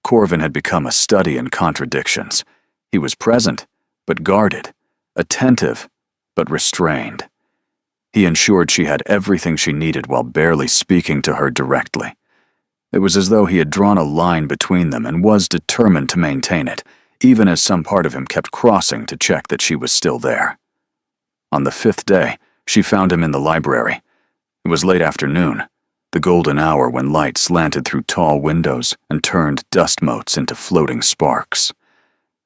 Corvin had become a study in contradictions. He was present, but guarded, attentive, but restrained. He ensured she had everything she needed while barely speaking to her directly. It was as though he had drawn a line between them and was determined to maintain it, even as some part of him kept crossing to check that she was still there. On the 5th day, she found him in the library. It was late afternoon, the golden hour when light slanted through tall windows and turned dust motes into floating sparks.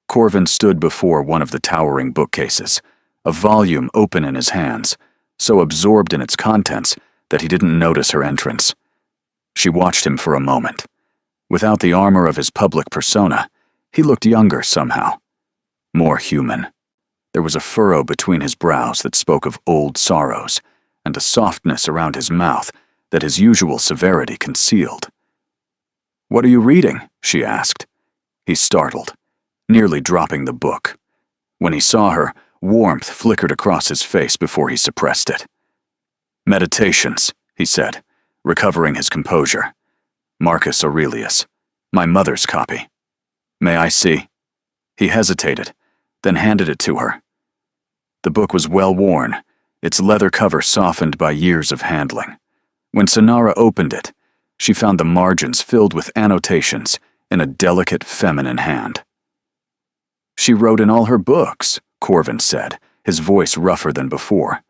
Corvin stood before one of the towering bookcases, a volume open in his hands, so absorbed in its contents that he didn't notice her entrance. She watched him for a moment. Without the armor of his public persona, he looked younger somehow, more human. There was a furrow between his brows that spoke of old sorrows, and a softness around his mouth that his usual severity concealed. "What are you reading?" she asked. He startled, nearly dropping the book. When he saw her, warmth flickered across his face before he suppressed it. "Meditations," he said, recovering his composure. "Marcus Aurelius. My mother's copy. May I see?" He hesitated, then handed it to her. The book was well worn, its leather cover softened by years of handling. When Sonara opened it, she found the margins filled with annotations in a delicate feminine hand. "She wrote in all her books," Corvin said, his voice rougher than before.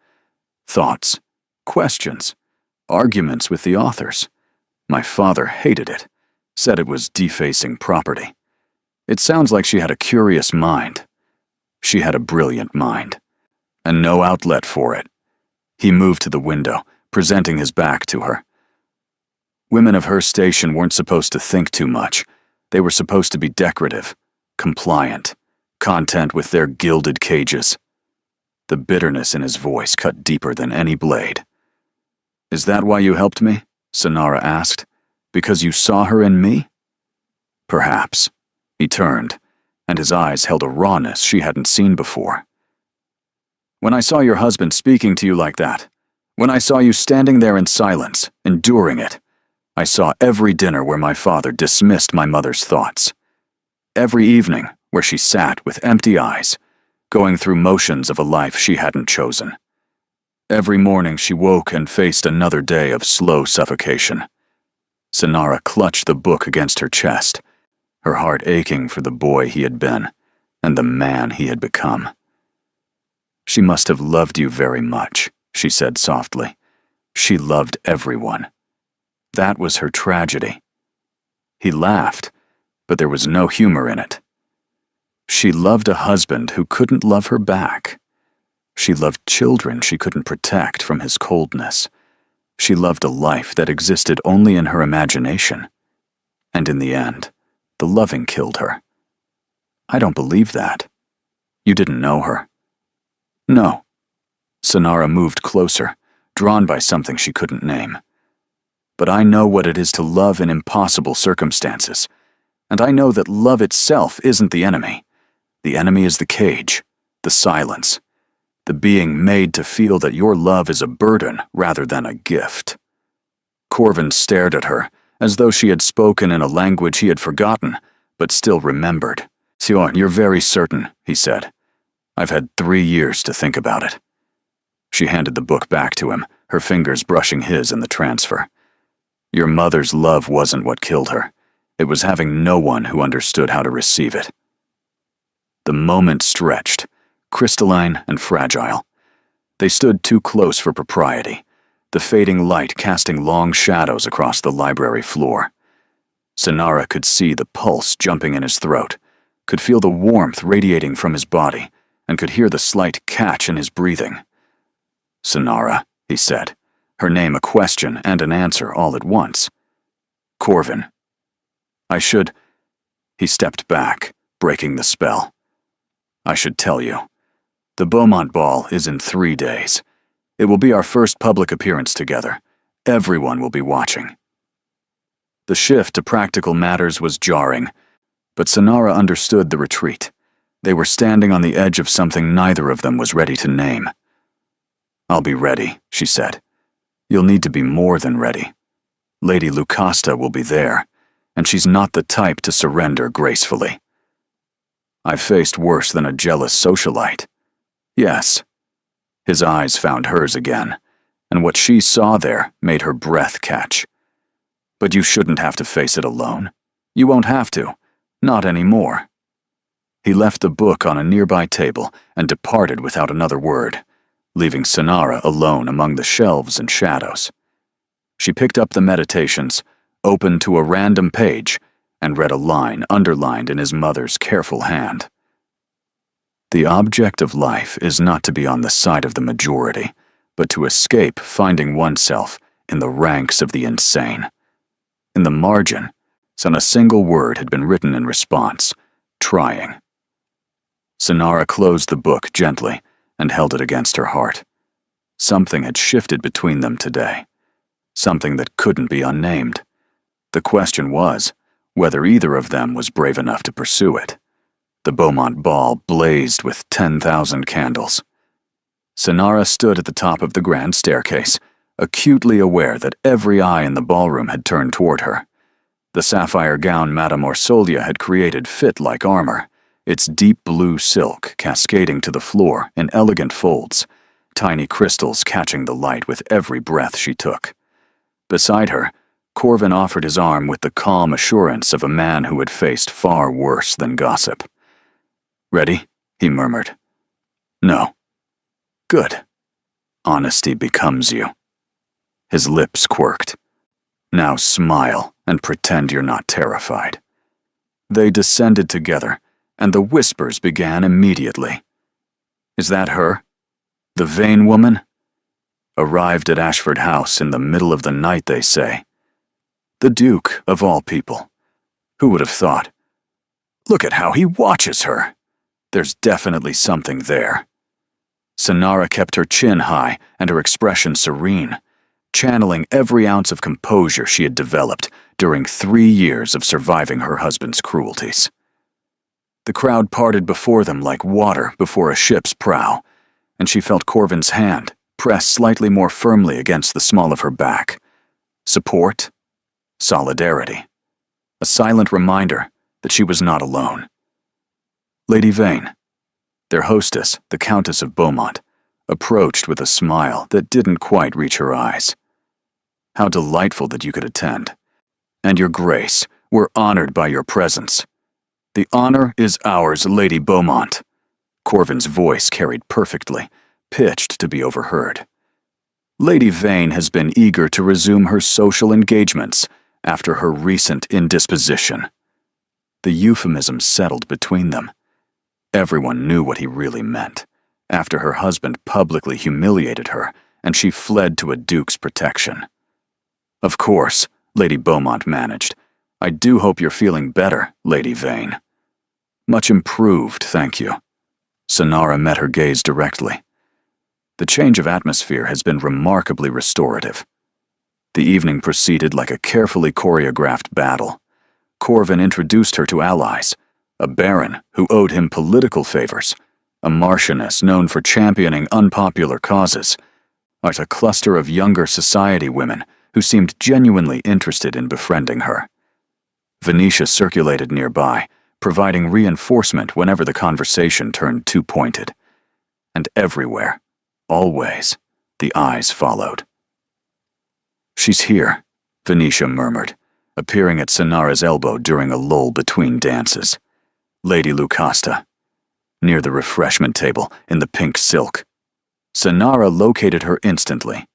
"Thoughts, questions, arguments with the authors. My father hated it, said it was defacing property. It sounds like she had a curious mind. She had a brilliant mind, and no outlet for it." He moved to the window, presenting his back to her. Women of her station weren't supposed to think too much. They were supposed to be decorative, compliant, content with their gilded cages. The bitterness in his voice cut deeper than any blade. "Is that why you helped me?" Sonara asked. "Because you saw her in me?" "Perhaps." He turned, and his eyes held a rawness she hadn't seen before. "When I saw your husband speaking to you like that, when I saw you standing there in silence, enduring it, I saw every dinner where my father dismissed my mother's thoughts. Every evening where she sat with empty eyes, going through motions of a life she hadn't chosen. Every morning she woke and faced another day of slow suffocation." Sonara clutched the book against her chest, her heart aching for the boy he had been and the man he had become. "She must have loved you very much," she said softly. "She loved everyone. That was her tragedy." He laughed, but there was no humor in it. "She loved a husband who couldn't love her back. She loved children she couldn't protect from his coldness. She loved a life that existed only in her imagination. And in the end, the loving killed her. I don't believe that. You didn't know her. No. Sonara moved closer, drawn by something she couldn't name. But I know what it is to love in impossible circumstances, and I know that love itself isn't the enemy. The enemy is the cage, the silence, the being made to feel that your love is a burden rather than a gift. Corvin stared at her, as though she had spoken in a language he had forgotten, but still remembered. "Sion, you're very certain," he said. "I've had 3 years to think about it." She handed the book back to him, her fingers brushing his in the transfer. "Your mother's love wasn't what killed her. It was having no one who understood how to receive it." The moment stretched, crystalline and fragile. They stood too close for propriety, the fading light casting long shadows across the library floor. Sonara could see the pulse jumping in his throat, could feel the warmth radiating from his body, and could hear the slight catch in his breathing. "Sonara," he said, her name a question and an answer all at once. "Corvin. I should—" He stepped back, breaking the spell. "I should tell you. The Beaumont Ball is in 3 days. It will be our first public appearance together. Everyone will be watching." The shift to practical matters was jarring, but Sonara understood the retreat. They were standing on the edge of something neither of them was ready to name. "I'll be ready," she said. "You'll need to be more than ready. Lady Lucasta will be there, and she's not the type to surrender gracefully. I've faced worse than a jealous socialite. Yes." His eyes found hers again, and what she saw there made her breath catch. "But you shouldn't have to face it alone. You won't have to. Not anymore." He left the book on a nearby table and departed without another word, leaving Sonara alone among the shelves and shadows. She picked up the meditations, opened to a random page, and read a line underlined in his mother's careful hand. "The object of life is not to be on the side of the majority, but to escape finding oneself in the ranks of the insane." In the margin, a single word had been written in response: "trying." Sonara closed the book gently and held it against her heart. Something had shifted between them today. Something that couldn't be unnamed. The question was whether either of them was brave enough to pursue it. The Beaumont Ball blazed with 10,000 candles. Sonara stood at the top of the grand staircase, acutely aware that every eye in the ballroom had turned toward her. The sapphire gown Madame Orsolia had created fit like armor, its deep blue silk cascading to the floor in elegant folds, tiny crystals catching the light with every breath she took. Beside her, Corvin offered his arm with the calm assurance of a man who had faced far worse than gossip. "Ready?" he murmured. "No." "Good. Honesty becomes you." His lips quirked. "Now smile and pretend you're not terrified." They descended together, and the whispers began immediately. "Is that her? The vain woman? Arrived at Ashford House in the middle of the night, they say. The Duke, of all people. Who would have thought? Look at how he watches her. There's definitely something there." Sonara kept her chin high and her expression serene, channeling every ounce of composure she had developed during 3 years of surviving her husband's cruelties. The crowd parted before them like water before a ship's prow, and she felt Corvin's hand press slightly more firmly against the small of her back. Support, solidarity, a silent reminder that she was not alone. Lady Vane, their hostess, the Countess of Beaumont, approached with a smile that didn't quite reach her eyes. "How delightful that you could attend. And your Grace, we're honored by your presence." "The honor is ours, Lady Beaumont." Corvin's voice carried perfectly, pitched to be overheard. Lady Vane has been eager to resume her social engagements after her recent indisposition. The euphemism settled between them. Everyone knew what he really meant, after her husband publicly humiliated her and she fled to a duke's protection. Of course, Lady Beaumont managed. I do hope you're feeling better, Lady Vane. Much improved, thank you. Sonara met her gaze directly. The change of atmosphere has been remarkably restorative. The evening proceeded like a carefully choreographed battle. Corvin introduced her to allies, a baron who owed him political favors, a marchioness known for championing unpopular causes, and a cluster of younger society women who seemed genuinely interested in befriending her. Venetia circulated nearby, providing reinforcement whenever the conversation turned too pointed. And everywhere, always, the eyes followed. She's here, Venetia murmured, appearing at Sonara's elbow during a lull between dances. Lady Lucasta, near the refreshment table in the pink silk. Sonara located her instantly.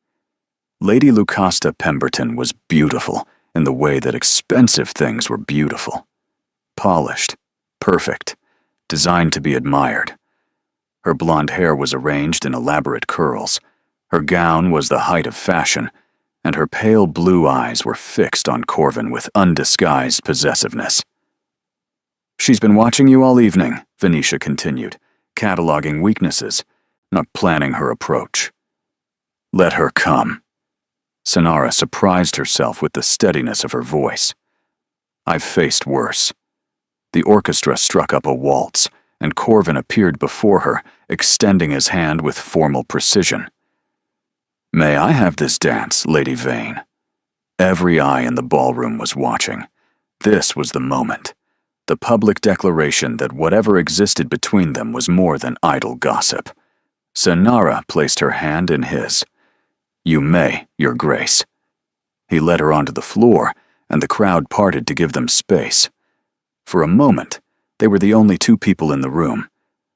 Lady Lucasta Pemberton was beautiful in the way that expensive things were beautiful. Polished, perfect, designed to be admired. Her blonde hair was arranged in elaborate curls. Her gown was the height of fashion, and her pale blue eyes were fixed on Corvin with undisguised possessiveness. She's been watching you all evening, Venetia continued, cataloging weaknesses, not planning her approach. Let her come. Sonara surprised herself with the steadiness of her voice. I've faced worse. The orchestra struck up a waltz, and Corvin appeared before her, extending his hand with formal precision. May I have this dance, Lady Vane? Every eye in the ballroom was watching. This was the moment. The public declaration that whatever existed between them was more than idle gossip. Sonara placed her hand in his. You may, Your Grace. He led her onto the floor, and the crowd parted to give them space. For a moment, they were the only two people in the room,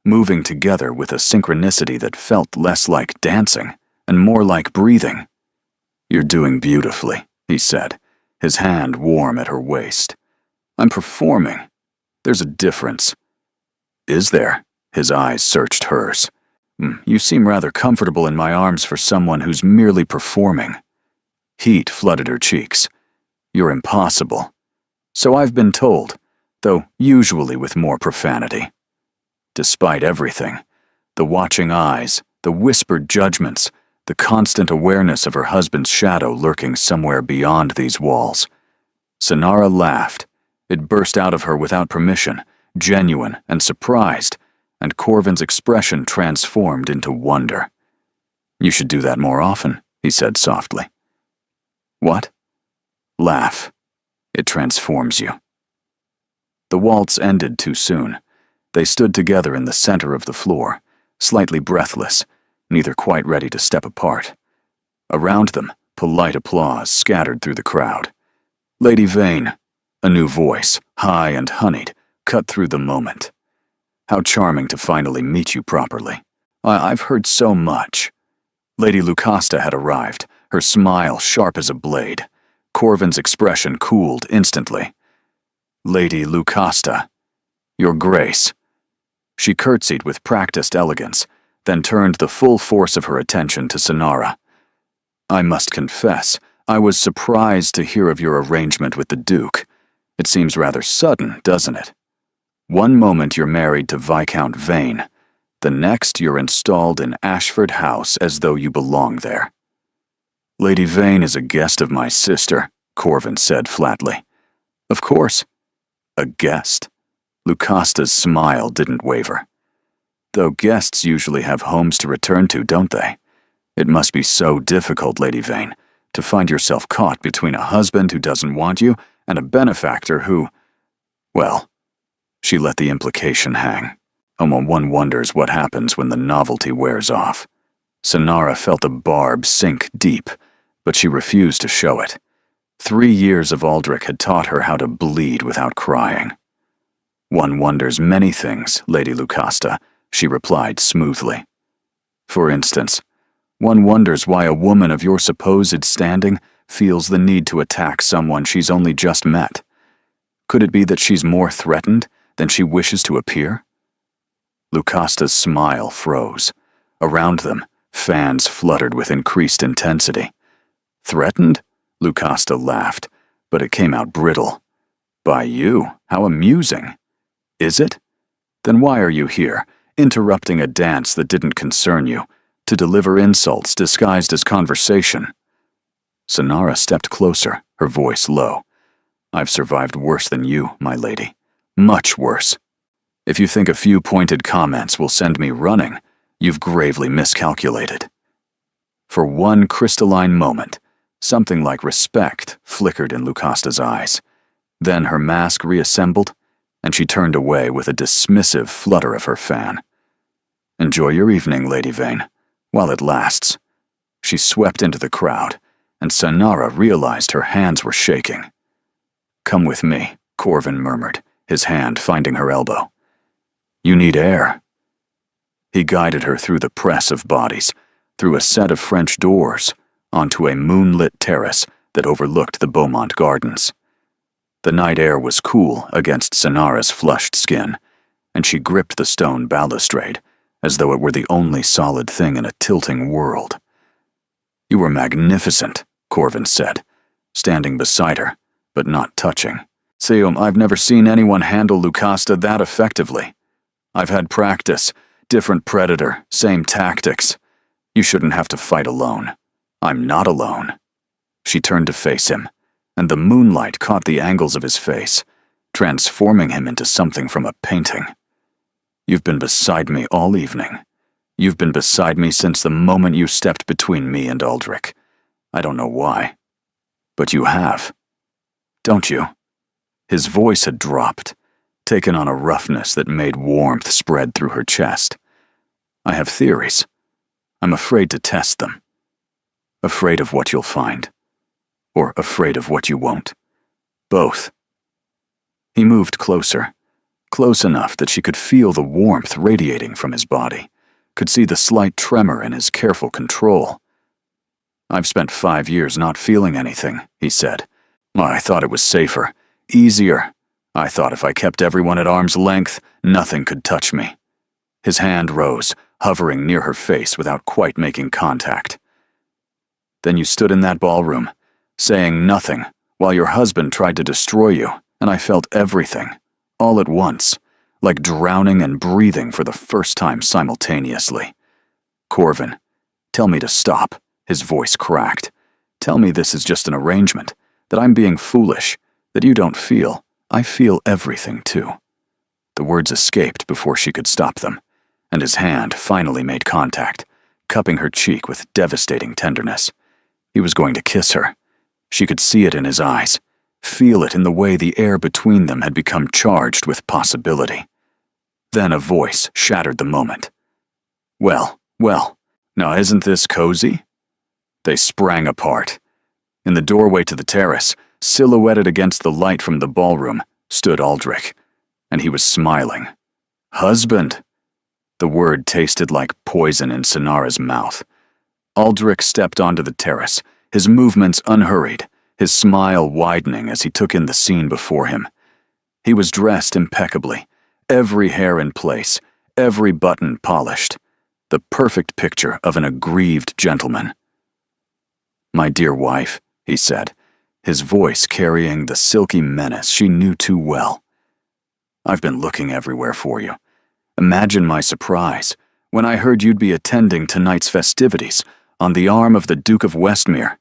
moving together with a synchronicity that felt less like dancing and more like breathing. You're doing beautifully, he said, his hand warm at her waist. I'm performing. There's a difference. Is there? His eyes searched hers. You seem rather comfortable in my arms for someone who's merely performing. Heat flooded her cheeks. You're impossible. So I've been told, though usually with more profanity. Despite everything, the watching eyes, the whispered judgments, the constant awareness of her husband's shadow lurking somewhere beyond these walls. Sonara laughed. It burst out of her without permission, genuine and surprised, and Corvin's expression transformed into wonder. You should do that more often, he said softly. What? Laugh. It transforms you. The waltz ended too soon. They stood together in the center of the floor, slightly breathless, neither quite ready to step apart. Around them, polite applause scattered through the crowd. Lady Vane, a new voice, high and honeyed, cut through the moment. How charming to finally meet you properly. I've heard so much. Lady Lucasta had arrived, her smile sharp as a blade. Corvin's expression cooled instantly. Lady Lucasta, Your Grace. She curtsied with practiced elegance, then turned the full force of her attention to Sonara. I must confess, I was surprised to hear of your arrangement with the Duke. It seems rather sudden, doesn't it? One moment you're married to Viscount Vane, the next you're installed in Ashford House as though you belong there. Lady Vane is a guest of my sister, Corvin said flatly. Of course. A guest? Lucasta's smile didn't waver. Though guests usually have homes to return to, don't they? It must be so difficult, Lady Vane, to find yourself caught between a husband who doesn't want you and a benefactor who... Well, she let the implication hang. One wonders what happens when the novelty wears off. Sonara felt the barb sink deep, but she refused to show it. 3 years of Aldrich had taught her how to bleed without crying. One wonders many things, Lady Lucasta, she replied smoothly. For instance, one wonders why a woman of your supposed standing feels the need to attack someone she's only just met. Could it be that she's more threatened than she wishes to appear? Lucasta's smile froze. Around them, fans fluttered with increased intensity. Threatened? Lucasta laughed, but it came out brittle. By you? How amusing. Is it? Then why are you here, interrupting a dance that didn't concern you, to deliver insults disguised as conversation? Sonara stepped closer, her voice low. I've survived worse than you, my lady. Much worse. If you think a few pointed comments will send me running, you've gravely miscalculated. For one crystalline moment, something like respect flickered in Lucasta's eyes. Then her mask reassembled, and she turned away with a dismissive flutter of her fan. Enjoy your evening, Lady Vane, while it lasts. She swept into the crowd, and Sonara realized her hands were shaking. Come with me, Corvin murmured, his hand finding her elbow. You need air. He guided her through the press of bodies, through a set of French doors, onto a moonlit terrace that overlooked the Beaumont Gardens. The night air was cool against Sonara's flushed skin, and she gripped the stone balustrade as though it were the only solid thing in a tilting world. You were magnificent, Corvin said, standing beside her, but not touching. Seum, I've never seen anyone handle Lucasta that effectively. I've had practice, different predator, same tactics. You shouldn't have to fight alone. I'm not alone. She turned to face him, and the moonlight caught the angles of his face, transforming him into something from a painting. You've been beside me all evening. You've been beside me since the moment you stepped between me and Aldrich. I don't know why, but you have. Don't you? His voice had dropped, taken on a roughness that made warmth spread through her chest. I have theories. I'm afraid to test them. Afraid of what you'll find. Or afraid of what you won't. Both. He moved closer, close enough that she could feel the warmth radiating from his body, could see the slight tremor in his careful control. I've spent 5 years not feeling anything, he said. I thought it was safer, easier. I thought if I kept everyone at arm's length, nothing could touch me. His hand rose, hovering near her face without quite making contact. Then you stood in that ballroom, saying nothing, while your husband tried to destroy you, and I felt everything, all at once, like drowning and breathing for the first time simultaneously. Corvin, tell me to stop, his voice cracked. Tell me this is just an arrangement, that I'm being foolish, that you don't feel. I feel everything, too. The words escaped before she could stop them, and his hand finally made contact, cupping her cheek with devastating tenderness. He was going to kiss her. She could see it in his eyes, feel it in the way the air between them had become charged with possibility. Then a voice shattered the moment. Well, now isn't this cozy? They sprang apart. In the doorway to the terrace, silhouetted against the light from the ballroom, stood Aldrich, and he was smiling. Husband! The word tasted like poison in Sonara's mouth. Aldrich stepped onto the terrace, his movements unhurried, his smile widening as he took in the scene before him. He was dressed impeccably, every hair in place, every button polished, the perfect picture of an aggrieved gentleman. My dear wife, he said, his voice carrying the silky menace she knew too well. I've been looking everywhere for you. Imagine my surprise when I heard you'd be attending tonight's festivities on the arm of the Duke of Westmere.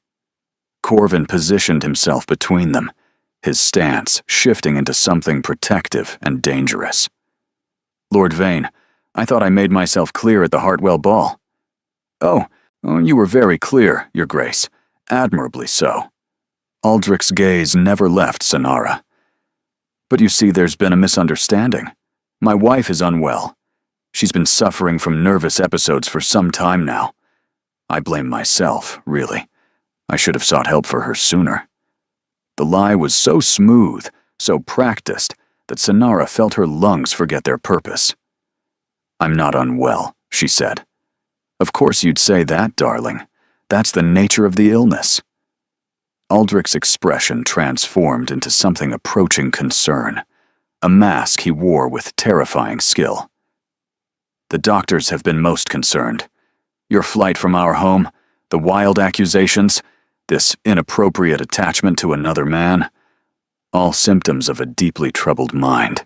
Corvin positioned himself between them, his stance shifting into something protective and dangerous. Lord Vane, I thought I made myself clear at the Hartwell ball. Oh, you were very clear, Your Grace. Admirably so. Aldrich's gaze never left Sonara. But you see, there's been a misunderstanding. My wife is unwell. She's been suffering from nervous episodes for some time now. I blame myself, really. I should have sought help for her sooner. The lie was so smooth, so practiced, that Sonara felt her lungs forget their purpose. I'm not unwell, she said. Of course you'd say that, darling. That's the nature of the illness. Aldrich's expression transformed into something approaching concern, a mask he wore with terrifying skill. The doctors have been most concerned. Your flight from our home, the wild accusations, this inappropriate attachment to another man, all symptoms of a deeply troubled mind.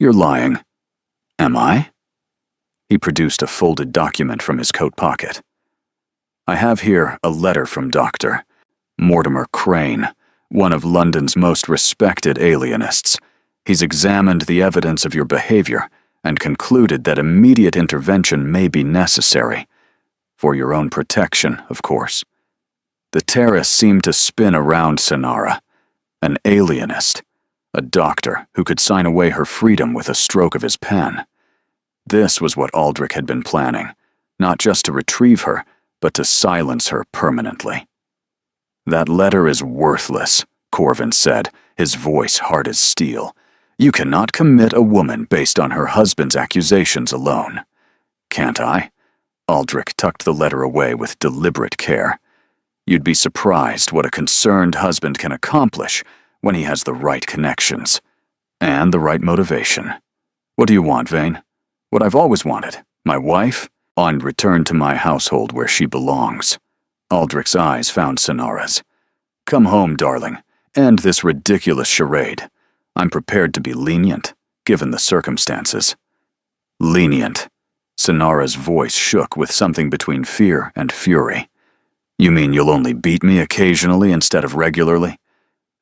You're lying. Am I? He produced a folded document from his coat pocket. I have here a letter from Dr. Mortimer Crane, one of London's most respected alienists. He's examined the evidence of your behavior and concluded that immediate intervention may be necessary. For your own protection, of course. The terrace seemed to spin around Sonara, an alienist, a doctor who could sign away her freedom with a stroke of his pen. This was what Aldrich had been planning, not just to retrieve her, but to silence her permanently. That letter is worthless, Corvin said, his voice hard as steel. You cannot commit a woman based on her husband's accusations alone. Can't I? Aldrich tucked the letter away with deliberate care. You'd be surprised what a concerned husband can accomplish when he has the right connections and the right motivation. What do you want, Vane? What I've always wanted. My wife? On return to my household where she belongs. Aldrich's eyes found Sonara's. Come home, darling. End this ridiculous charade. I'm prepared to be lenient, given the circumstances. Lenient. Sonara's voice shook with something between fear and fury. You mean you'll only beat me occasionally instead of regularly?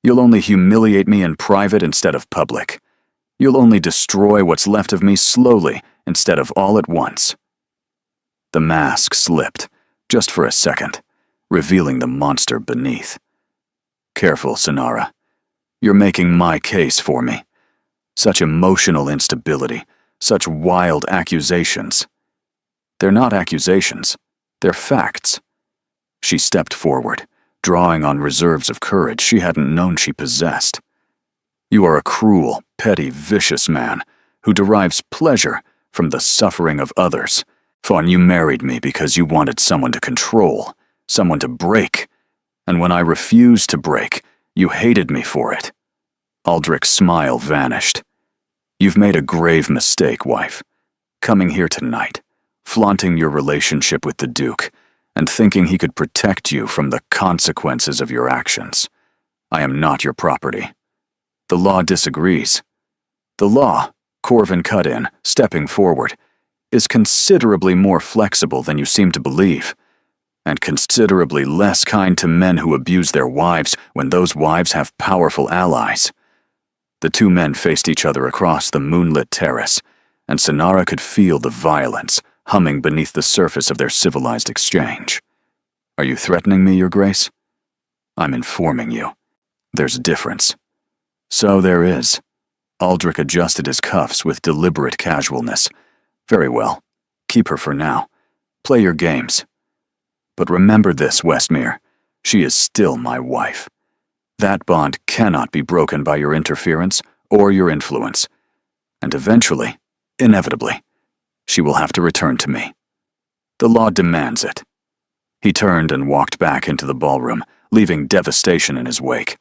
You'll only humiliate me in private instead of public. You'll only destroy what's left of me slowly instead of all at once. The mask slipped, just for a second, revealing the monster beneath. Careful, Sonara. You're making my case for me. Such emotional instability, such wild accusations. They're not accusations. They're facts. She stepped forward, drawing on reserves of courage she hadn't known she possessed. You are a cruel, petty, vicious man who derives pleasure from the suffering of others. Fawn, you married me because you wanted someone to control, someone to break, and when I refused to break, you hated me for it. Aldrich's smile vanished. You've made a grave mistake, wife. Coming here tonight, flaunting your relationship with the Duke, and thinking he could protect you from the consequences of your actions. I am not your property. The law disagrees. The law, Corvin cut in, stepping forward, is considerably more flexible than you seem to believe, and considerably less kind to men who abuse their wives when those wives have powerful allies. The two men faced each other across the moonlit terrace, and Sonara could feel the violence humming beneath the surface of their civilized exchange. Are you threatening me, Your Grace? I'm informing you. There's a difference. So there is. Aldrich adjusted his cuffs with deliberate casualness. Very well. Keep her for now. Play your games. But remember this, Westmere. She is still my wife. That bond cannot be broken by your interference or your influence. And eventually, inevitably, she will have to return to me. The law demands it. He turned and walked back into the ballroom, leaving devastation in his wake.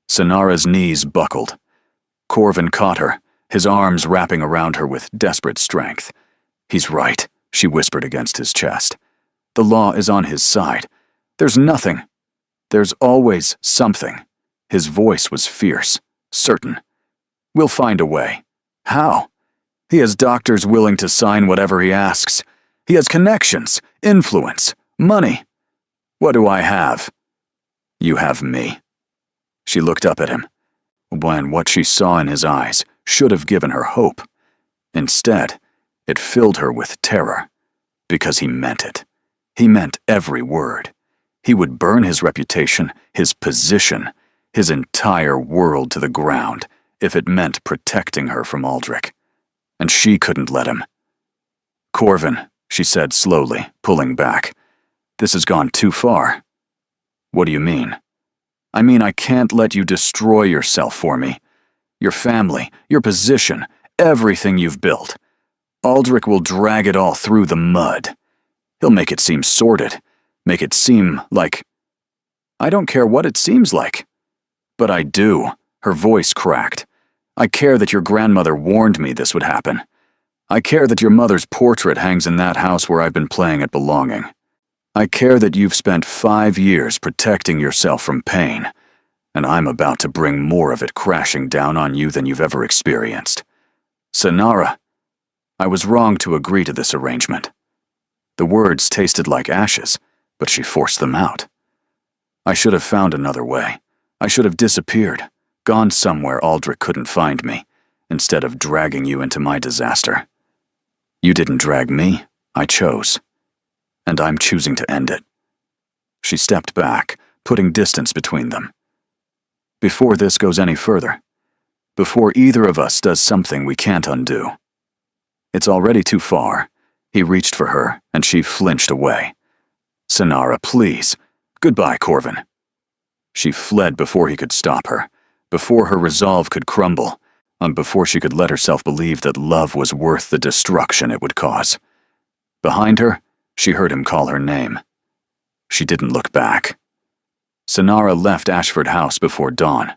Sonara's knees buckled. Corvin caught her, his arms wrapping around her with desperate strength. He's right, she whispered against his chest. The law is on his side. There's nothing. There's always something. His voice was fierce, certain. We'll find a way. How? He has doctors willing to sign whatever he asks. He has connections, influence, money. What do I have? You have me. She looked up at him, when what she saw in his eyes should have given her hope. Instead, it filled her with terror, because he meant it. He meant every word. He would burn his reputation, his position, his entire world to the ground if it meant protecting her from Aldrich. And she couldn't let him. Corvin, she said slowly, pulling back. This has gone too far. What do you mean? I mean, I can't let you destroy yourself for me. Your family, your position, everything you've built. Aldrich will drag it all through the mud. He'll make it seem sordid, make it seem like... I don't care what it seems like. But I do. Her voice cracked. I care that your grandmother warned me this would happen. I care that your mother's portrait hangs in that house where I've been playing at belonging. I care that you've spent 5 years protecting yourself from pain, and I'm about to bring more of it crashing down on you than you've ever experienced. Sonara, I was wrong to agree to this arrangement. The words tasted like ashes, but she forced them out. I should have found another way. I should have disappeared, gone somewhere Aldrich couldn't find me, instead of dragging you into my disaster. You didn't drag me, I chose. And I'm choosing to end it. She stepped back, putting distance between them. Before this goes any further, before either of us does something we can't undo. It's already too far. He reached for her, and she flinched away. Sonara, please. Goodbye, Corvin. She fled before he could stop her, before her resolve could crumble, and before she could let herself believe that love was worth the destruction it would cause. Behind her, she heard him call her name. She didn't look back. Sonara left Ashford House before dawn.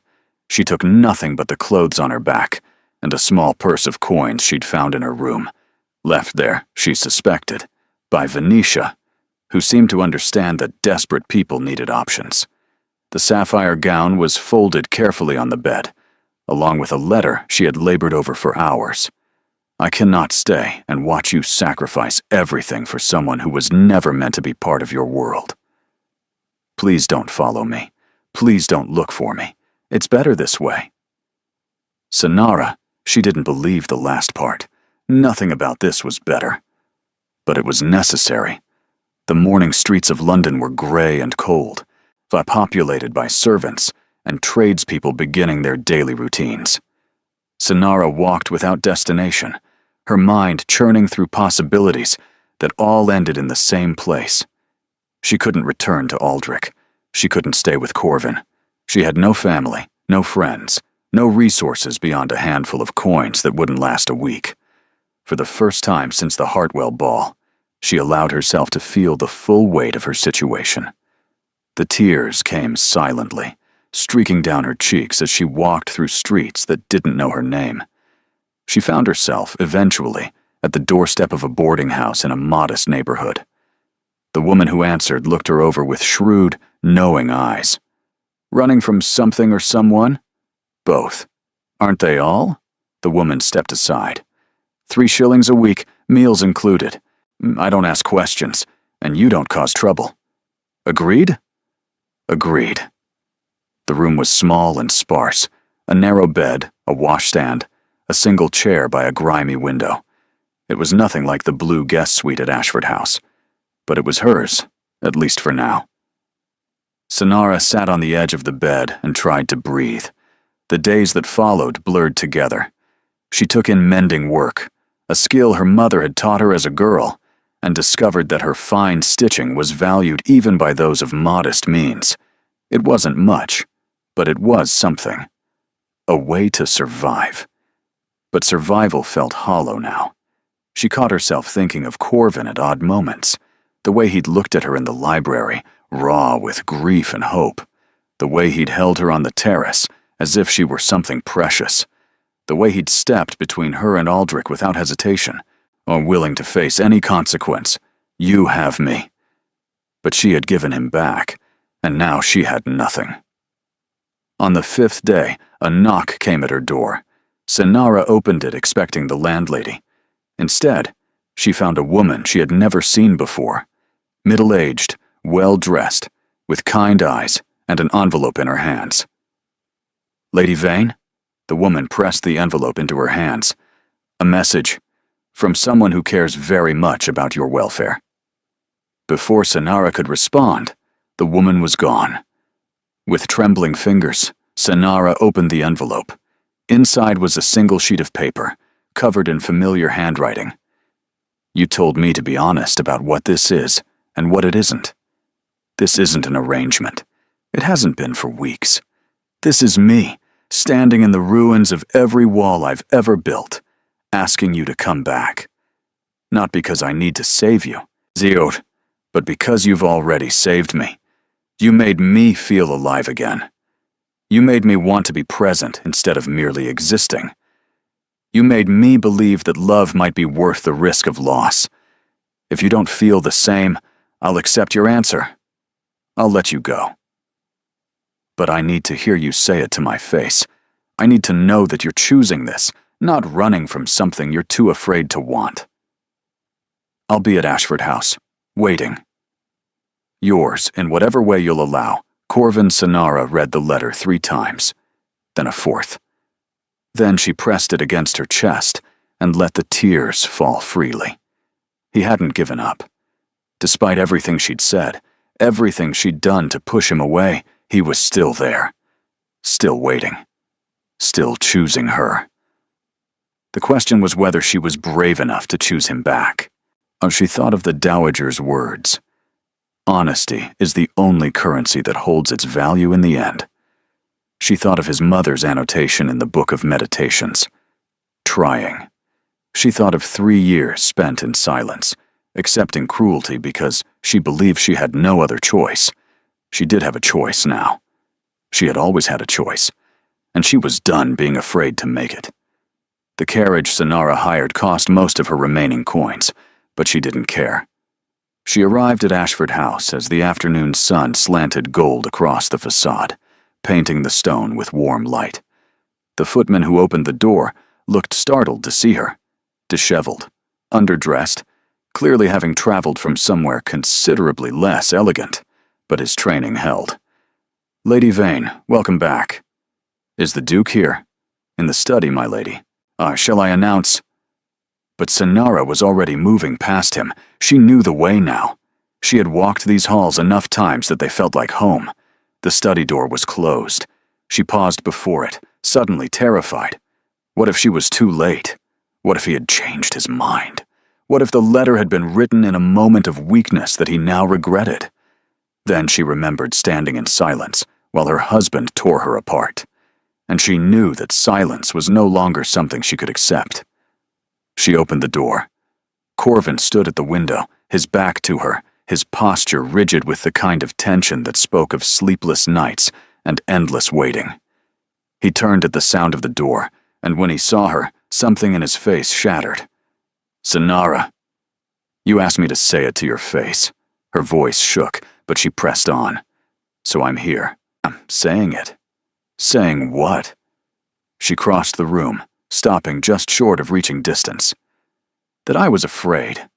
She took nothing but the clothes on her back and a small purse of coins she'd found in her room, left there, she suspected, by Venetia, who seemed to understand that desperate people needed options. The sapphire gown was folded carefully on the bed, along with a letter she had labored over for hours. I cannot stay and watch you sacrifice everything for someone who was never meant to be part of your world. Please don't follow me. Please don't look for me. It's better this way. Sonara, she didn't believe the last part. Nothing about this was better. But it was necessary. The morning streets of London were grey and cold, populated by servants and tradespeople beginning their daily routines. Sonara walked without destination, her mind churning through possibilities that all ended in the same place. She couldn't return to Aldrich. She couldn't stay with Corvin. She had no family, no friends, no resources beyond a handful of coins that wouldn't last a week. For the first time since the Hartwell ball, she allowed herself to feel the full weight of her situation. The tears came silently, streaking down her cheeks as she walked through streets that didn't know her name. She found herself, eventually, at the doorstep of a boarding house in a modest neighborhood. The woman who answered looked her over with shrewd, knowing eyes. Running from something or someone? Both. Aren't they all? The woman stepped aside. 3 shillings a week, meals included. I don't ask questions, and you don't cause trouble. Agreed? Agreed. The room was small and sparse. A narrow bed, a washstand, a single chair by a grimy window. It was nothing like the blue guest suite at Ashford House, but it was hers, at least for now. Sonara sat on the edge of the bed and tried to breathe. The days that followed blurred together. She took in mending work, a skill her mother had taught her as a girl, and discovered that her fine stitching was valued even by those of modest means. It wasn't much, but it was something. A way to survive. But survival felt hollow now. She caught herself thinking of Corvin at odd moments, the way he'd looked at her in the library, raw with grief and hope, the way he'd held her on the terrace, as if she were something precious, the way he'd stepped between her and Aldrich without hesitation, or willing to face any consequence. You have me. But she had given him back, and now she had nothing. On the 5th day, a knock came at her door. Sonara opened it expecting the landlady. Instead, she found a woman she had never seen before, middle-aged, well-dressed, with kind eyes and an envelope in her hands. Lady Vane? The woman pressed the envelope into her hands. A message, from someone who cares very much about your welfare. Before Sonara could respond, the woman was gone. With trembling fingers, Sonara opened the envelope. Inside was a single sheet of paper, covered in familiar handwriting. You told me to be honest about what this is and what it isn't. This isn't an arrangement. It hasn't been for weeks. This is me, standing in the ruins of every wall I've ever built, asking you to come back. Not because I need to save you, Ziot, but because you've already saved me. You made me feel alive again. You made me want to be present instead of merely existing. You made me believe that love might be worth the risk of loss. If you don't feel the same, I'll accept your answer. I'll let you go. But I need to hear you say it to my face. I need to know that you're choosing this, not running from something you're too afraid to want. I'll be at Ashford House, waiting. Yours, in whatever way you'll allow. Corvin Sonara read the letter 3 times, then a 4th. Then she pressed it against her chest and let the tears fall freely. He hadn't given up. Despite everything she'd said, everything she'd done to push him away, he was still there. Still waiting. Still choosing her. The question was whether she was brave enough to choose him back. She thought of the Dowager's words. Honesty is the only currency that holds its value in the end. She thought of his mother's annotation in the Book of Meditations. Trying. She thought of 3 years spent in silence, accepting cruelty because she believed she had no other choice. She did have a choice now. She had always had a choice, and she was done being afraid to make it. The carriage Sonara hired cost most of her remaining coins, but she didn't care. She arrived at Ashford House as the afternoon sun slanted gold across the facade, painting the stone with warm light. The footman who opened the door looked startled to see her, disheveled, underdressed, clearly having traveled from somewhere considerably less elegant, but his training held. "Lady Vane, welcome back. Is the Duke here?" "In the study, my lady." Shall I announce?" But Sonara was already moving past him. She knew the way now. She had walked these halls enough times that they felt like home. The study door was closed. She paused before it, suddenly terrified. What if she was too late? What if he had changed his mind? What if the letter had been written in a moment of weakness that he now regretted? Then she remembered standing in silence while her husband tore her apart. And she knew that silence was no longer something she could accept. She opened the door. Corvin stood at the window, his back to her, his posture rigid with the kind of tension that spoke of sleepless nights and endless waiting. He turned at the sound of the door, and when he saw her, something in his face shattered. "Sonara, you asked me to say it to your face." Her voice shook, but she pressed on. "So I'm here. I'm saying it." "Saying what?" She crossed the room, stopping just short of reaching distance. "That I was afraid.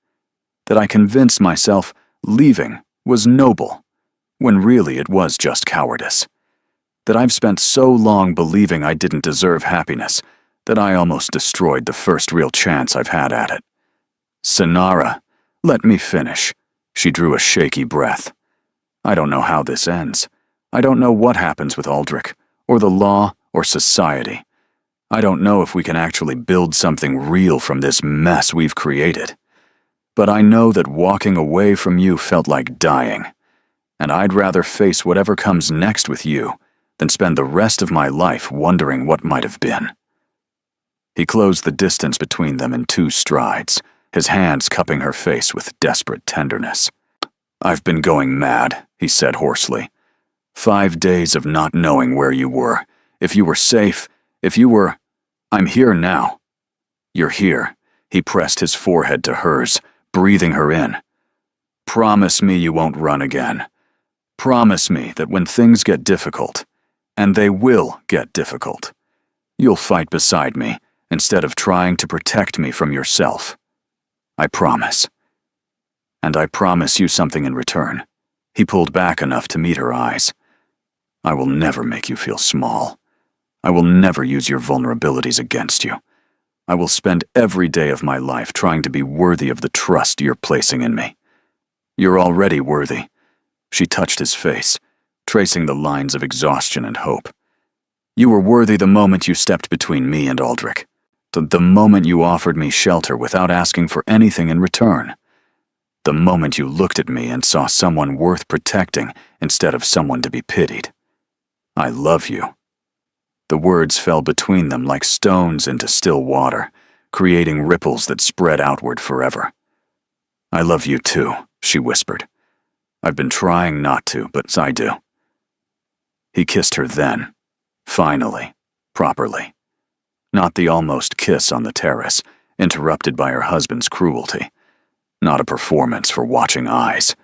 That I convinced myself leaving was noble, when really it was just cowardice. That I've spent so long believing I didn't deserve happiness that I almost destroyed the first real chance I've had at it." "Sonara, let me finish." She drew a shaky breath. "I don't know how this ends. I don't know what happens with Aldrich, or the law, or society. I don't know if we can actually build something real from this mess we've created. But I know that walking away from you felt like dying, and I'd rather face whatever comes next with you than spend the rest of my life wondering what might have been." He closed the distance between them in 2 strides, his hands cupping her face with desperate tenderness. "I've been going mad," he said hoarsely. 5 days of not knowing where you were, if you were safe, if you were... I'm here now. You're here." He pressed his forehead to hers, breathing her in. "Promise me you won't run again. Promise me that when things get difficult, and they will get difficult, you'll fight beside me instead of trying to protect me from yourself. I promise. And I promise you something in return." He pulled back enough to meet her eyes. "I will never make you feel small. I will never use your vulnerabilities against you. I will spend every day of my life trying to be worthy of the trust you're placing in me. You're already worthy." She touched his face, tracing the lines of exhaustion and hope. "You were worthy the moment you stepped between me and Aldrich. The moment you offered me shelter without asking for anything in return. The moment you looked at me and saw someone worth protecting instead of someone to be pitied. I love you." The words fell between them like stones into still water, creating ripples that spread outward forever. "I love you too," she whispered. "I've been trying not to, but I do." He kissed her then, finally, properly. Not the almost kiss on the terrace, interrupted by her husband's cruelty. Not a performance for watching eyes.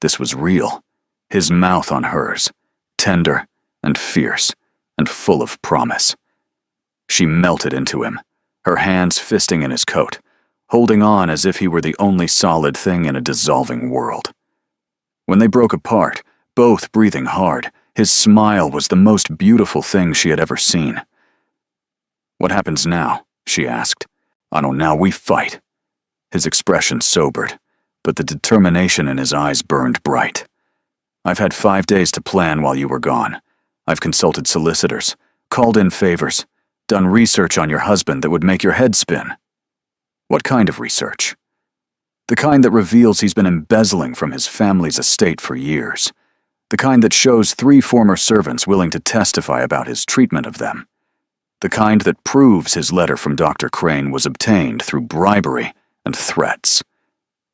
This was real. His mouth on hers, tender and fierce and full of promise. She melted into him, her hands fisting in his coat, holding on as if he were the only solid thing in a dissolving world. When they broke apart, both breathing hard, his smile was the most beautiful thing she had ever seen. "What happens now?" she asked. "I don't know, we fight." His expression sobered, but the determination in his eyes burned bright. "I've had 5 days to plan while you were gone. I've consulted solicitors, called in favors, done research on your husband that would make your head spin." "What kind of research?" "The kind that reveals he's been embezzling from his family's estate for years. The kind that shows 3 former servants willing to testify about his treatment of them. The kind that proves his letter from Dr. Crane was obtained through bribery and threats."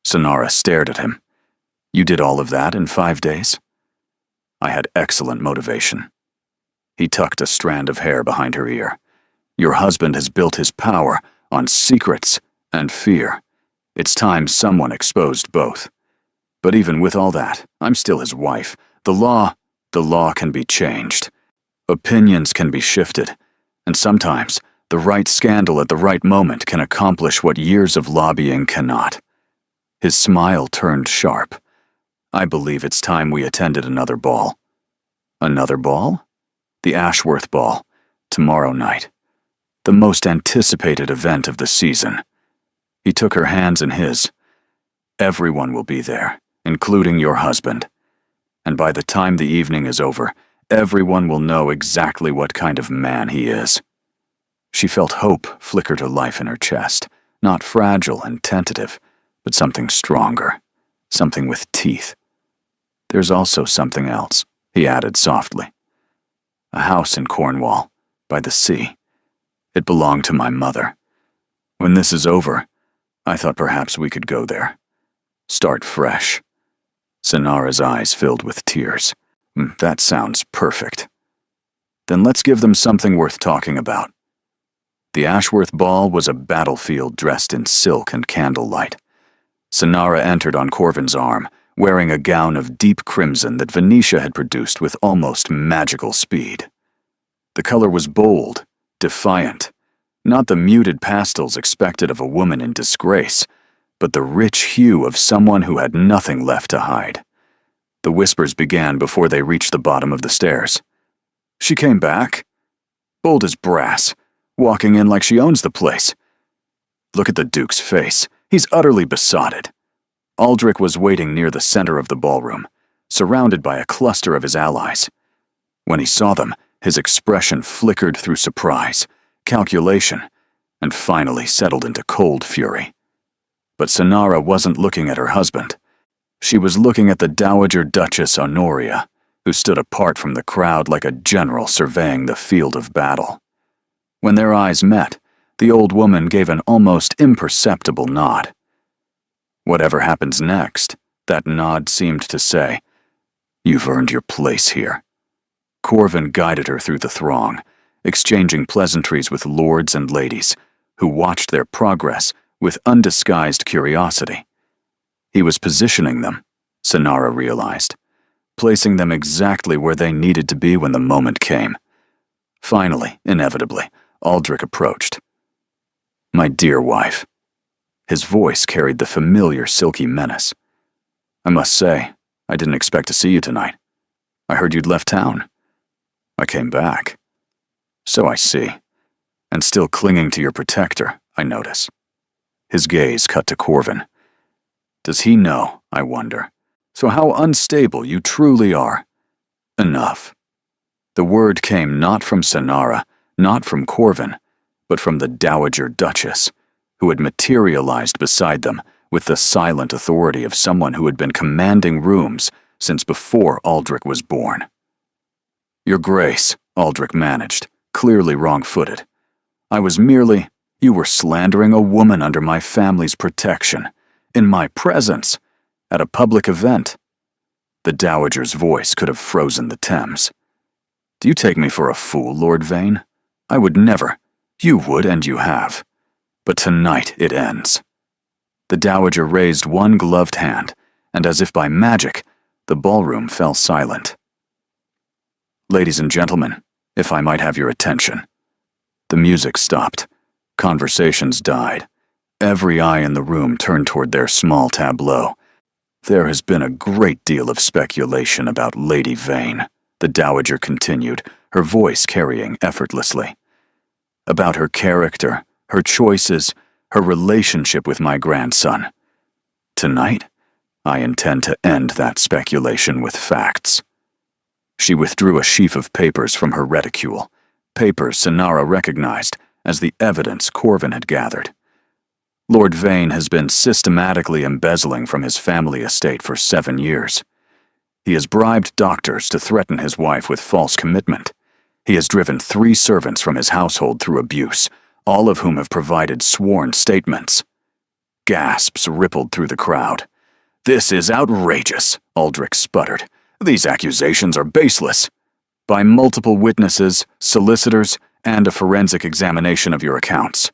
Sonara stared at him. "You did all of that in 5 days?" "I had excellent motivation." He tucked a strand of hair behind her ear. "Your husband has built his power on secrets and fear. It's time someone exposed both. But even with all that, I'm still his wife. The law can be changed. Opinions can be shifted. And sometimes, the right scandal at the right moment can accomplish what years of lobbying cannot." His smile turned sharp. "I believe it's time we attended another ball." "Another ball?" "The Ashworth Ball, tomorrow night. The most anticipated event of the season." He took her hands in his. "Everyone will be there, including your husband. And by the time the evening is over, everyone will know exactly what kind of man he is." She felt hope flicker to life in her chest, not fragile and tentative, but something stronger, something with teeth. "There's also something else," he added softly. "A house in Cornwall, by the sea. It belonged to my mother. When this is over, I thought perhaps we could go there. Start fresh." Sonara's eyes filled with tears. "That sounds perfect." "Then let's give them something worth talking about." The Ashworth Ball was a battlefield dressed in silk and candlelight. Sonara entered on Corvin's arm, wearing a gown of deep crimson that Venetia had produced with almost magical speed. The color was bold, defiant, not the muted pastels expected of a woman in disgrace, but the rich hue of someone who had nothing left to hide. The whispers began before they reached the bottom of the stairs. "She came back. Bold as brass, walking in like she owns the place. Look at the Duke's face. He's utterly besotted." Aldrich was waiting near the center of the ballroom, surrounded by a cluster of his allies. When he saw them, his expression flickered through surprise, calculation, and finally settled into cold fury. But Sonara wasn't looking at her husband. She was looking at the Dowager Duchess Honoria, who stood apart from the crowd like a general surveying the field of battle. When their eyes met, the old woman gave an almost imperceptible nod. Whatever happens next, that nod seemed to say, "You've earned your place here." Corvin guided her through the throng, exchanging pleasantries with lords and ladies, who watched their progress with undisguised curiosity. He was positioning them, Sonara realized, placing them exactly where they needed to be when the moment came. Finally, inevitably, Aldrich approached. "My dear wife." His voice carried the familiar silky menace. "I must say, I didn't expect to see you tonight. I heard you'd left town." "I came back." "So I see. And still clinging to your protector, I notice." His gaze cut to Corvin. "Does he know, I wonder? So how unstable you truly are." "Enough." The word came not from Sonara, not from Corvin, but from the Dowager Duchess, who had materialized beside them with the silent authority of someone who had been commanding rooms since before Aldrich was born. "Your Grace," Aldrich managed, clearly wrong-footed. You were slandering a woman under my family's protection, in my presence, at a public event." The Dowager's voice could have frozen the Thames. "Do you take me for a fool, Lord Vane? I would never. You would, and you have. But tonight it ends." The Dowager raised one gloved hand, and as if by magic, The ballroom fell silent. "Ladies and gentlemen, if I might have your attention." The music stopped. Conversations died. Every eye in the room turned toward their small tableau. "There has been a great deal of speculation about Lady Vane," the Dowager continued, her voice carrying effortlessly. "About her character, her choices, her relationship with my grandson. Tonight, I intend to end that speculation with facts." She withdrew a sheaf of papers from her reticule, papers Sonara recognized as the evidence Corvin had gathered. "Lord Vane has been systematically embezzling from his family estate for 7 years. He has bribed doctors to threaten his wife with false commitment. He has driven 3 servants from his household through abuse, all of whom have provided sworn statements." Gasps rippled through the crowd. "This is outrageous," Aldrich sputtered. "These accusations are baseless." "By multiple witnesses, solicitors, and a forensic examination of your accounts."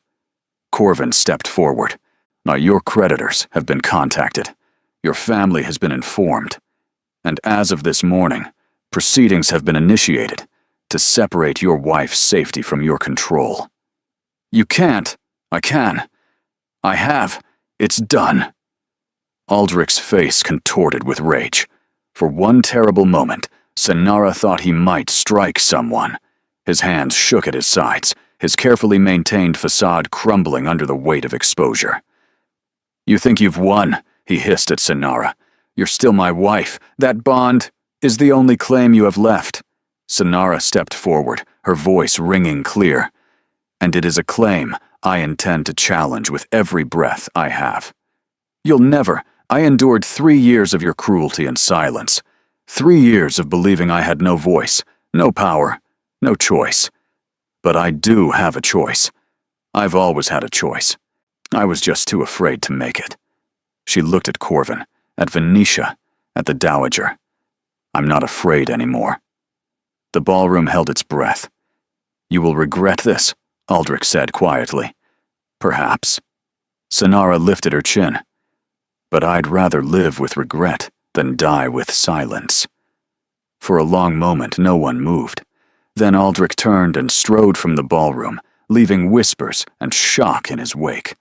Corvin stepped forward. "Now your creditors have been contacted. Your family has been informed. And as of this morning, proceedings have been initiated to separate your wife's safety from your control." "You can't." "I can. I have. It's done." Aldrich's face contorted with rage. For one terrible moment, Sonara thought he might strike someone. His hands shook at his sides, his carefully maintained facade crumbling under the weight of exposure. "You think you've won," he hissed at Sonara. "You're still my wife. That bond is the only claim you have left." Sonara stepped forward, her voice ringing clear. "And it is a claim I intend to challenge with every breath I have. You'll never. I endured 3 years of your cruelty and silence. 3 years of believing I had no voice, no power, no choice. But I do have a choice. I've always had a choice. I was just too afraid to make it." She looked at Corvin, at Venetia, at the Dowager. "I'm not afraid anymore." The ballroom held its breath. "You will regret this," Aldrich said quietly. "Perhaps." Sonara lifted her chin. "But I'd rather live with regret than die with silence." For a long moment, no one moved. Then Aldrich turned and strode from the ballroom, leaving whispers and shock in his wake.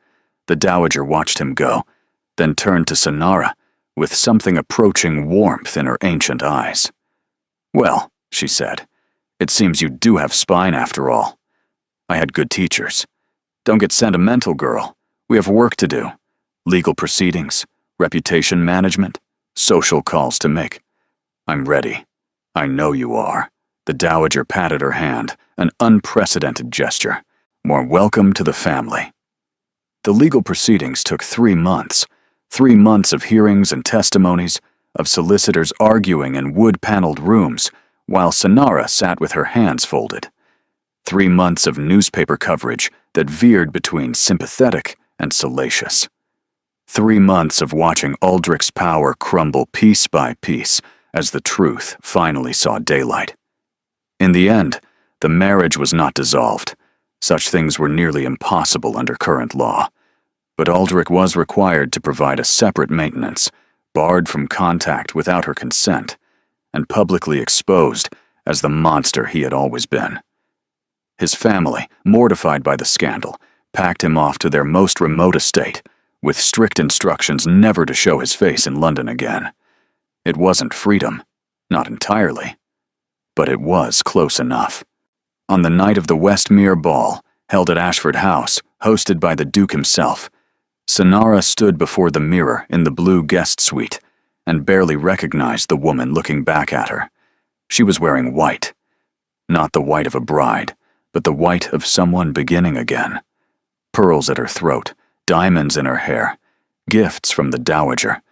The Dowager watched him go, then turned to Sonara, with something approaching warmth in her ancient eyes. "Well," she said, "it seems you do have spine after all. I had good teachers. Don't get sentimental, girl. We have work to do. Legal proceedings, reputation management, social calls to make. I'm ready. I know you are." The Dowager patted her hand, an unprecedented gesture. "More welcome to the family." The legal proceedings took 3 months. 3 months of hearings and testimonies, of solicitors arguing in wood-paneled rooms, while Sonara sat with her hands folded. 3 months of newspaper coverage that veered between sympathetic and salacious. 3 months of watching Aldrich's power crumble piece by piece as the truth finally saw daylight. In the end, the marriage was not dissolved. Such things were nearly impossible under current law. But Aldrich was required to provide a separate maintenance, barred from contact without her consent, and publicly exposed as the monster he had always been. His family, mortified by the scandal, packed him off to their most remote estate, with strict instructions never to show his face in London again. It wasn't freedom, not entirely, but it was close enough. On the night of the Westmere Ball, held at Ashford House, hosted by the Duke himself, Sonara stood before the mirror in the blue guest suite and barely recognized the woman looking back at her. She was wearing white. Not the white of a bride, but the white of someone beginning again. Pearls at her throat, diamonds in her hair, gifts from the Dowager,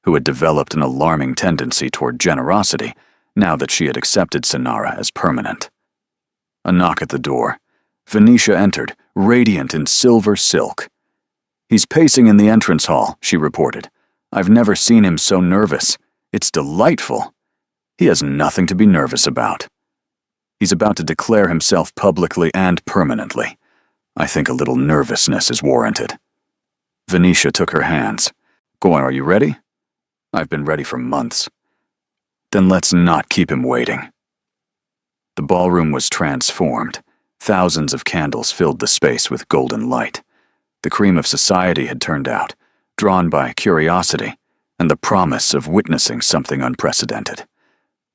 who had developed an alarming tendency toward generosity now that she had accepted Sonara as permanent. A knock at the door. Venetia entered, radiant in silver silk. "He's pacing in the entrance hall," she reported. "I've never seen him so nervous. It's delightful. He has nothing to be nervous about. He's about to declare himself publicly and permanently. I think a little nervousness is warranted." Venetia took her hands. "Go on, are you ready?" "I've been ready for months." Then let's not keep him waiting. The ballroom was transformed. Thousands of candles filled the space with golden light. The cream of society had turned out, drawn by curiosity and the promise of witnessing something unprecedented.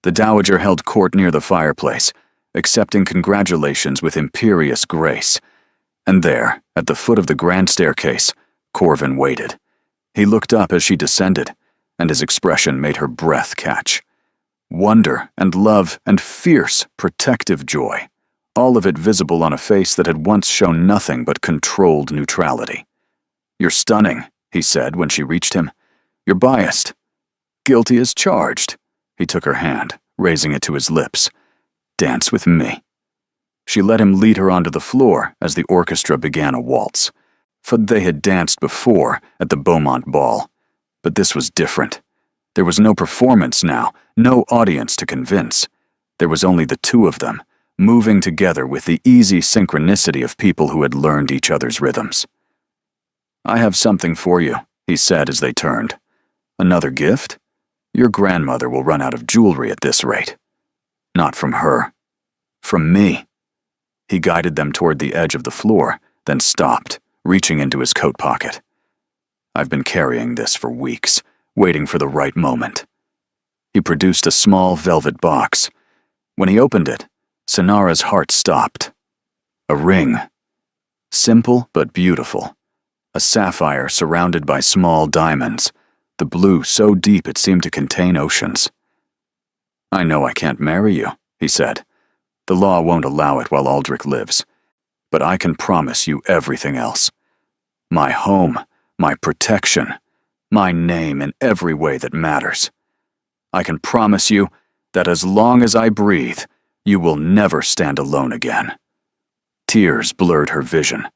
The dowager held court near the fireplace, accepting congratulations with imperious grace. And there, at the foot of the grand staircase, Corvin waited. He looked up as she descended, and his expression made her breath catch. Wonder and love and fierce, protective joy, all of it visible on a face that had once shown nothing but controlled neutrality. "You're stunning," he said when she reached him. "You're biased. Guilty as charged." He took her hand, raising it to his lips. "Dance with me." She let him lead her onto the floor as the orchestra began a waltz. For they had danced before at the Beaumont Ball, but this was different. There was no performance now, no audience to convince. There was only the two of them, moving together with the easy synchronicity of people who had learned each other's rhythms. "I have something for you," he said as they turned. "Another gift? Your grandmother will run out of jewelry at this rate." "Not from her. From me." He guided them toward the edge of the floor, then stopped, reaching into his coat pocket. "I've been carrying this for weeks, waiting for the right moment." He produced a small velvet box. When he opened it, Sonara's heart stopped. A ring. Simple but beautiful. A sapphire surrounded by small diamonds, the blue so deep it seemed to contain oceans. "I know I can't marry you," he said. "The law won't allow it while Aldrich lives. But I can promise you everything else. My home, my protection, my name in every way that matters. I can promise you that as long as I breathe, you will never stand alone again." Tears blurred her vision.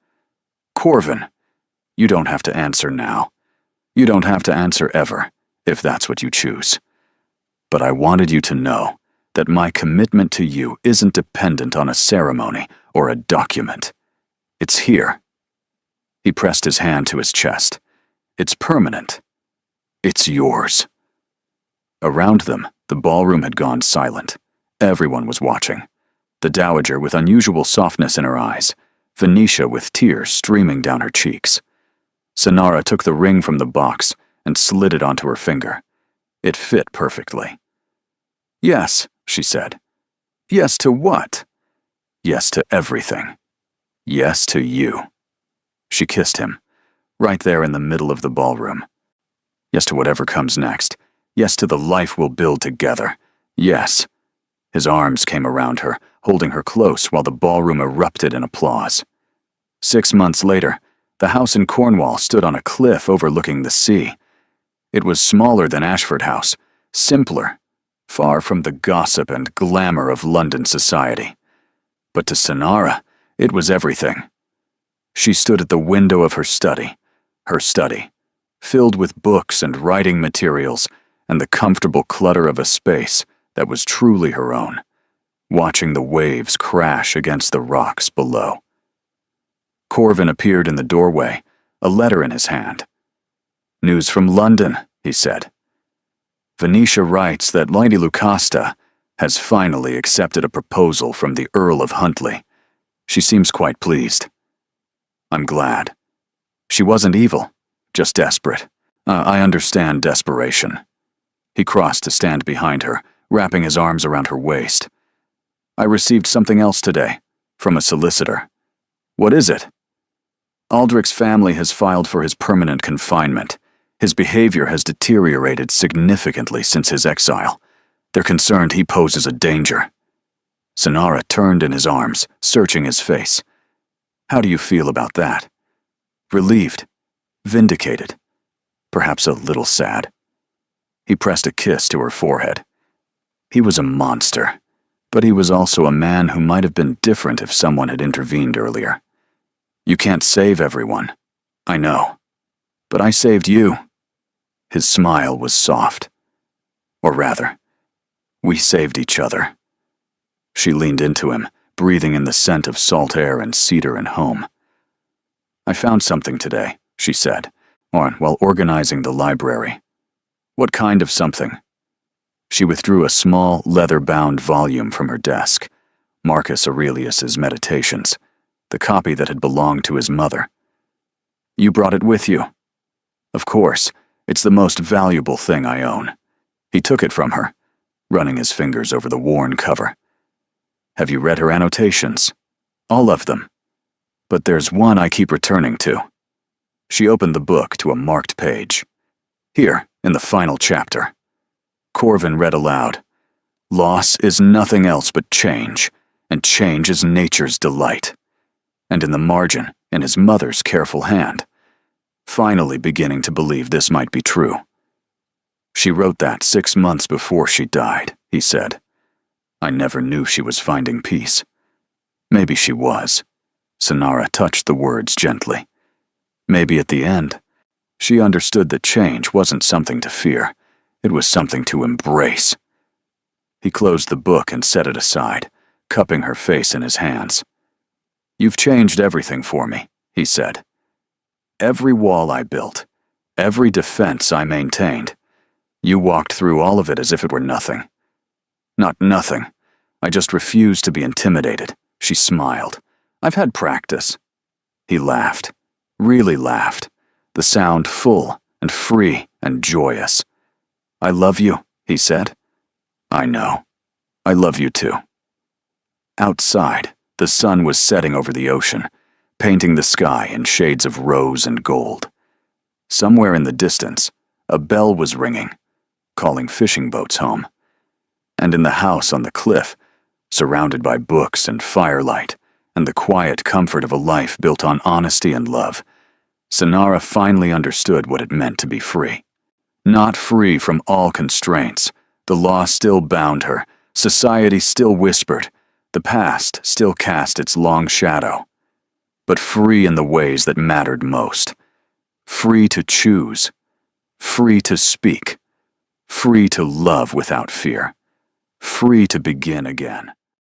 "Corvin, you don't have to answer now. You don't have to answer ever, if that's what you choose. But I wanted you to know that my commitment to you isn't dependent on a ceremony or a document. It's here." He pressed his hand to his chest. "It's permanent. It's yours." Around them, the ballroom had gone silent. Everyone was watching. The dowager with unusual softness in her eyes, Venetia with tears streaming down her cheeks. Sonara took the ring from the box and slid it onto her finger. It fit perfectly. "Yes," she said. "Yes to what?" "Yes to everything. Yes to you." She kissed him, right there in the middle of the ballroom. "Yes to whatever comes next. Yes to the life we'll build together. Yes." His arms came around her, holding her close while the ballroom erupted in applause. 6 months later, the house in Cornwall stood on a cliff overlooking the sea. It was smaller than Ashford House, simpler, far from the gossip and glamour of London society. But to Sonara, it was everything. She stood at the window of her study, filled with books and writing materials and the comfortable clutter of a space that was truly her own, watching the waves crash against the rocks below. Corvin appeared in the doorway, a letter in his hand. "News from London," he said. "Venetia writes that Lady Lucasta has finally accepted a proposal from the Earl of Huntly. She seems quite pleased." "I'm glad. She wasn't evil, just desperate. I understand desperation." He crossed to stand behind her, wrapping his arms around her waist. "I received something else today, from a solicitor." "What is it?" "Aldrich's family has filed for his permanent confinement. His behavior has deteriorated significantly since his exile. They're concerned he poses a danger." Sonara turned in his arms, searching his face. "How do you feel about that?" "Relieved. Vindicated. Perhaps a little sad." He pressed a kiss to her forehead. He was a monster, but he was also a man who might have been different if someone had intervened earlier. "You can't save everyone. I know. But I saved you." His smile was soft. "Or rather, we saved each other." She leaned into him, breathing in the scent of salt air and cedar and home. "I found something today," she said, while organizing the library. "What kind of something?" She withdrew a small, leather-bound volume from her desk, Marcus Aurelius's Meditations, the copy that had belonged to his mother. "You brought it with you." "Of course, it's the most valuable thing I own." He took it from her, running his fingers over the worn cover. "Have you read her annotations?" "All of them. But there's one I keep returning to." She opened the book to a marked page. "Here, in the final chapter." Corvin read aloud, "Loss is nothing else but change, and change is nature's delight." And in the margin, in his mother's careful hand, finally beginning to believe this might be true. "She wrote that 6 months before she died," he said. "I never knew she was finding peace." Maybe she was. Sonara touched the words gently. Maybe at the end, she understood that change wasn't something to fear. It was something to embrace. He closed the book and set it aside, cupping her face in his hands. "You've changed everything for me," he said. "Every wall I built, every defense I maintained, you walked through all of it as if it were nothing." "Not nothing. I just refused to be intimidated," she smiled. "I've had practice." He laughed, really laughed, the sound full and free and joyous. "I love you," he said. "I know. I love you too." Outside, the sun was setting over the ocean, painting the sky in shades of rose and gold. Somewhere in the distance, a bell was ringing, calling fishing boats home. And in the house on the cliff, surrounded by books and firelight, and the quiet comfort of a life built on honesty and love, Sonara finally understood what it meant to be free. Not free from all constraints. The law still bound her, society still whispered, the past still cast its long shadow. But free in the ways that mattered most. Free to choose. Free to speak. Free to love without fear. Free to begin again.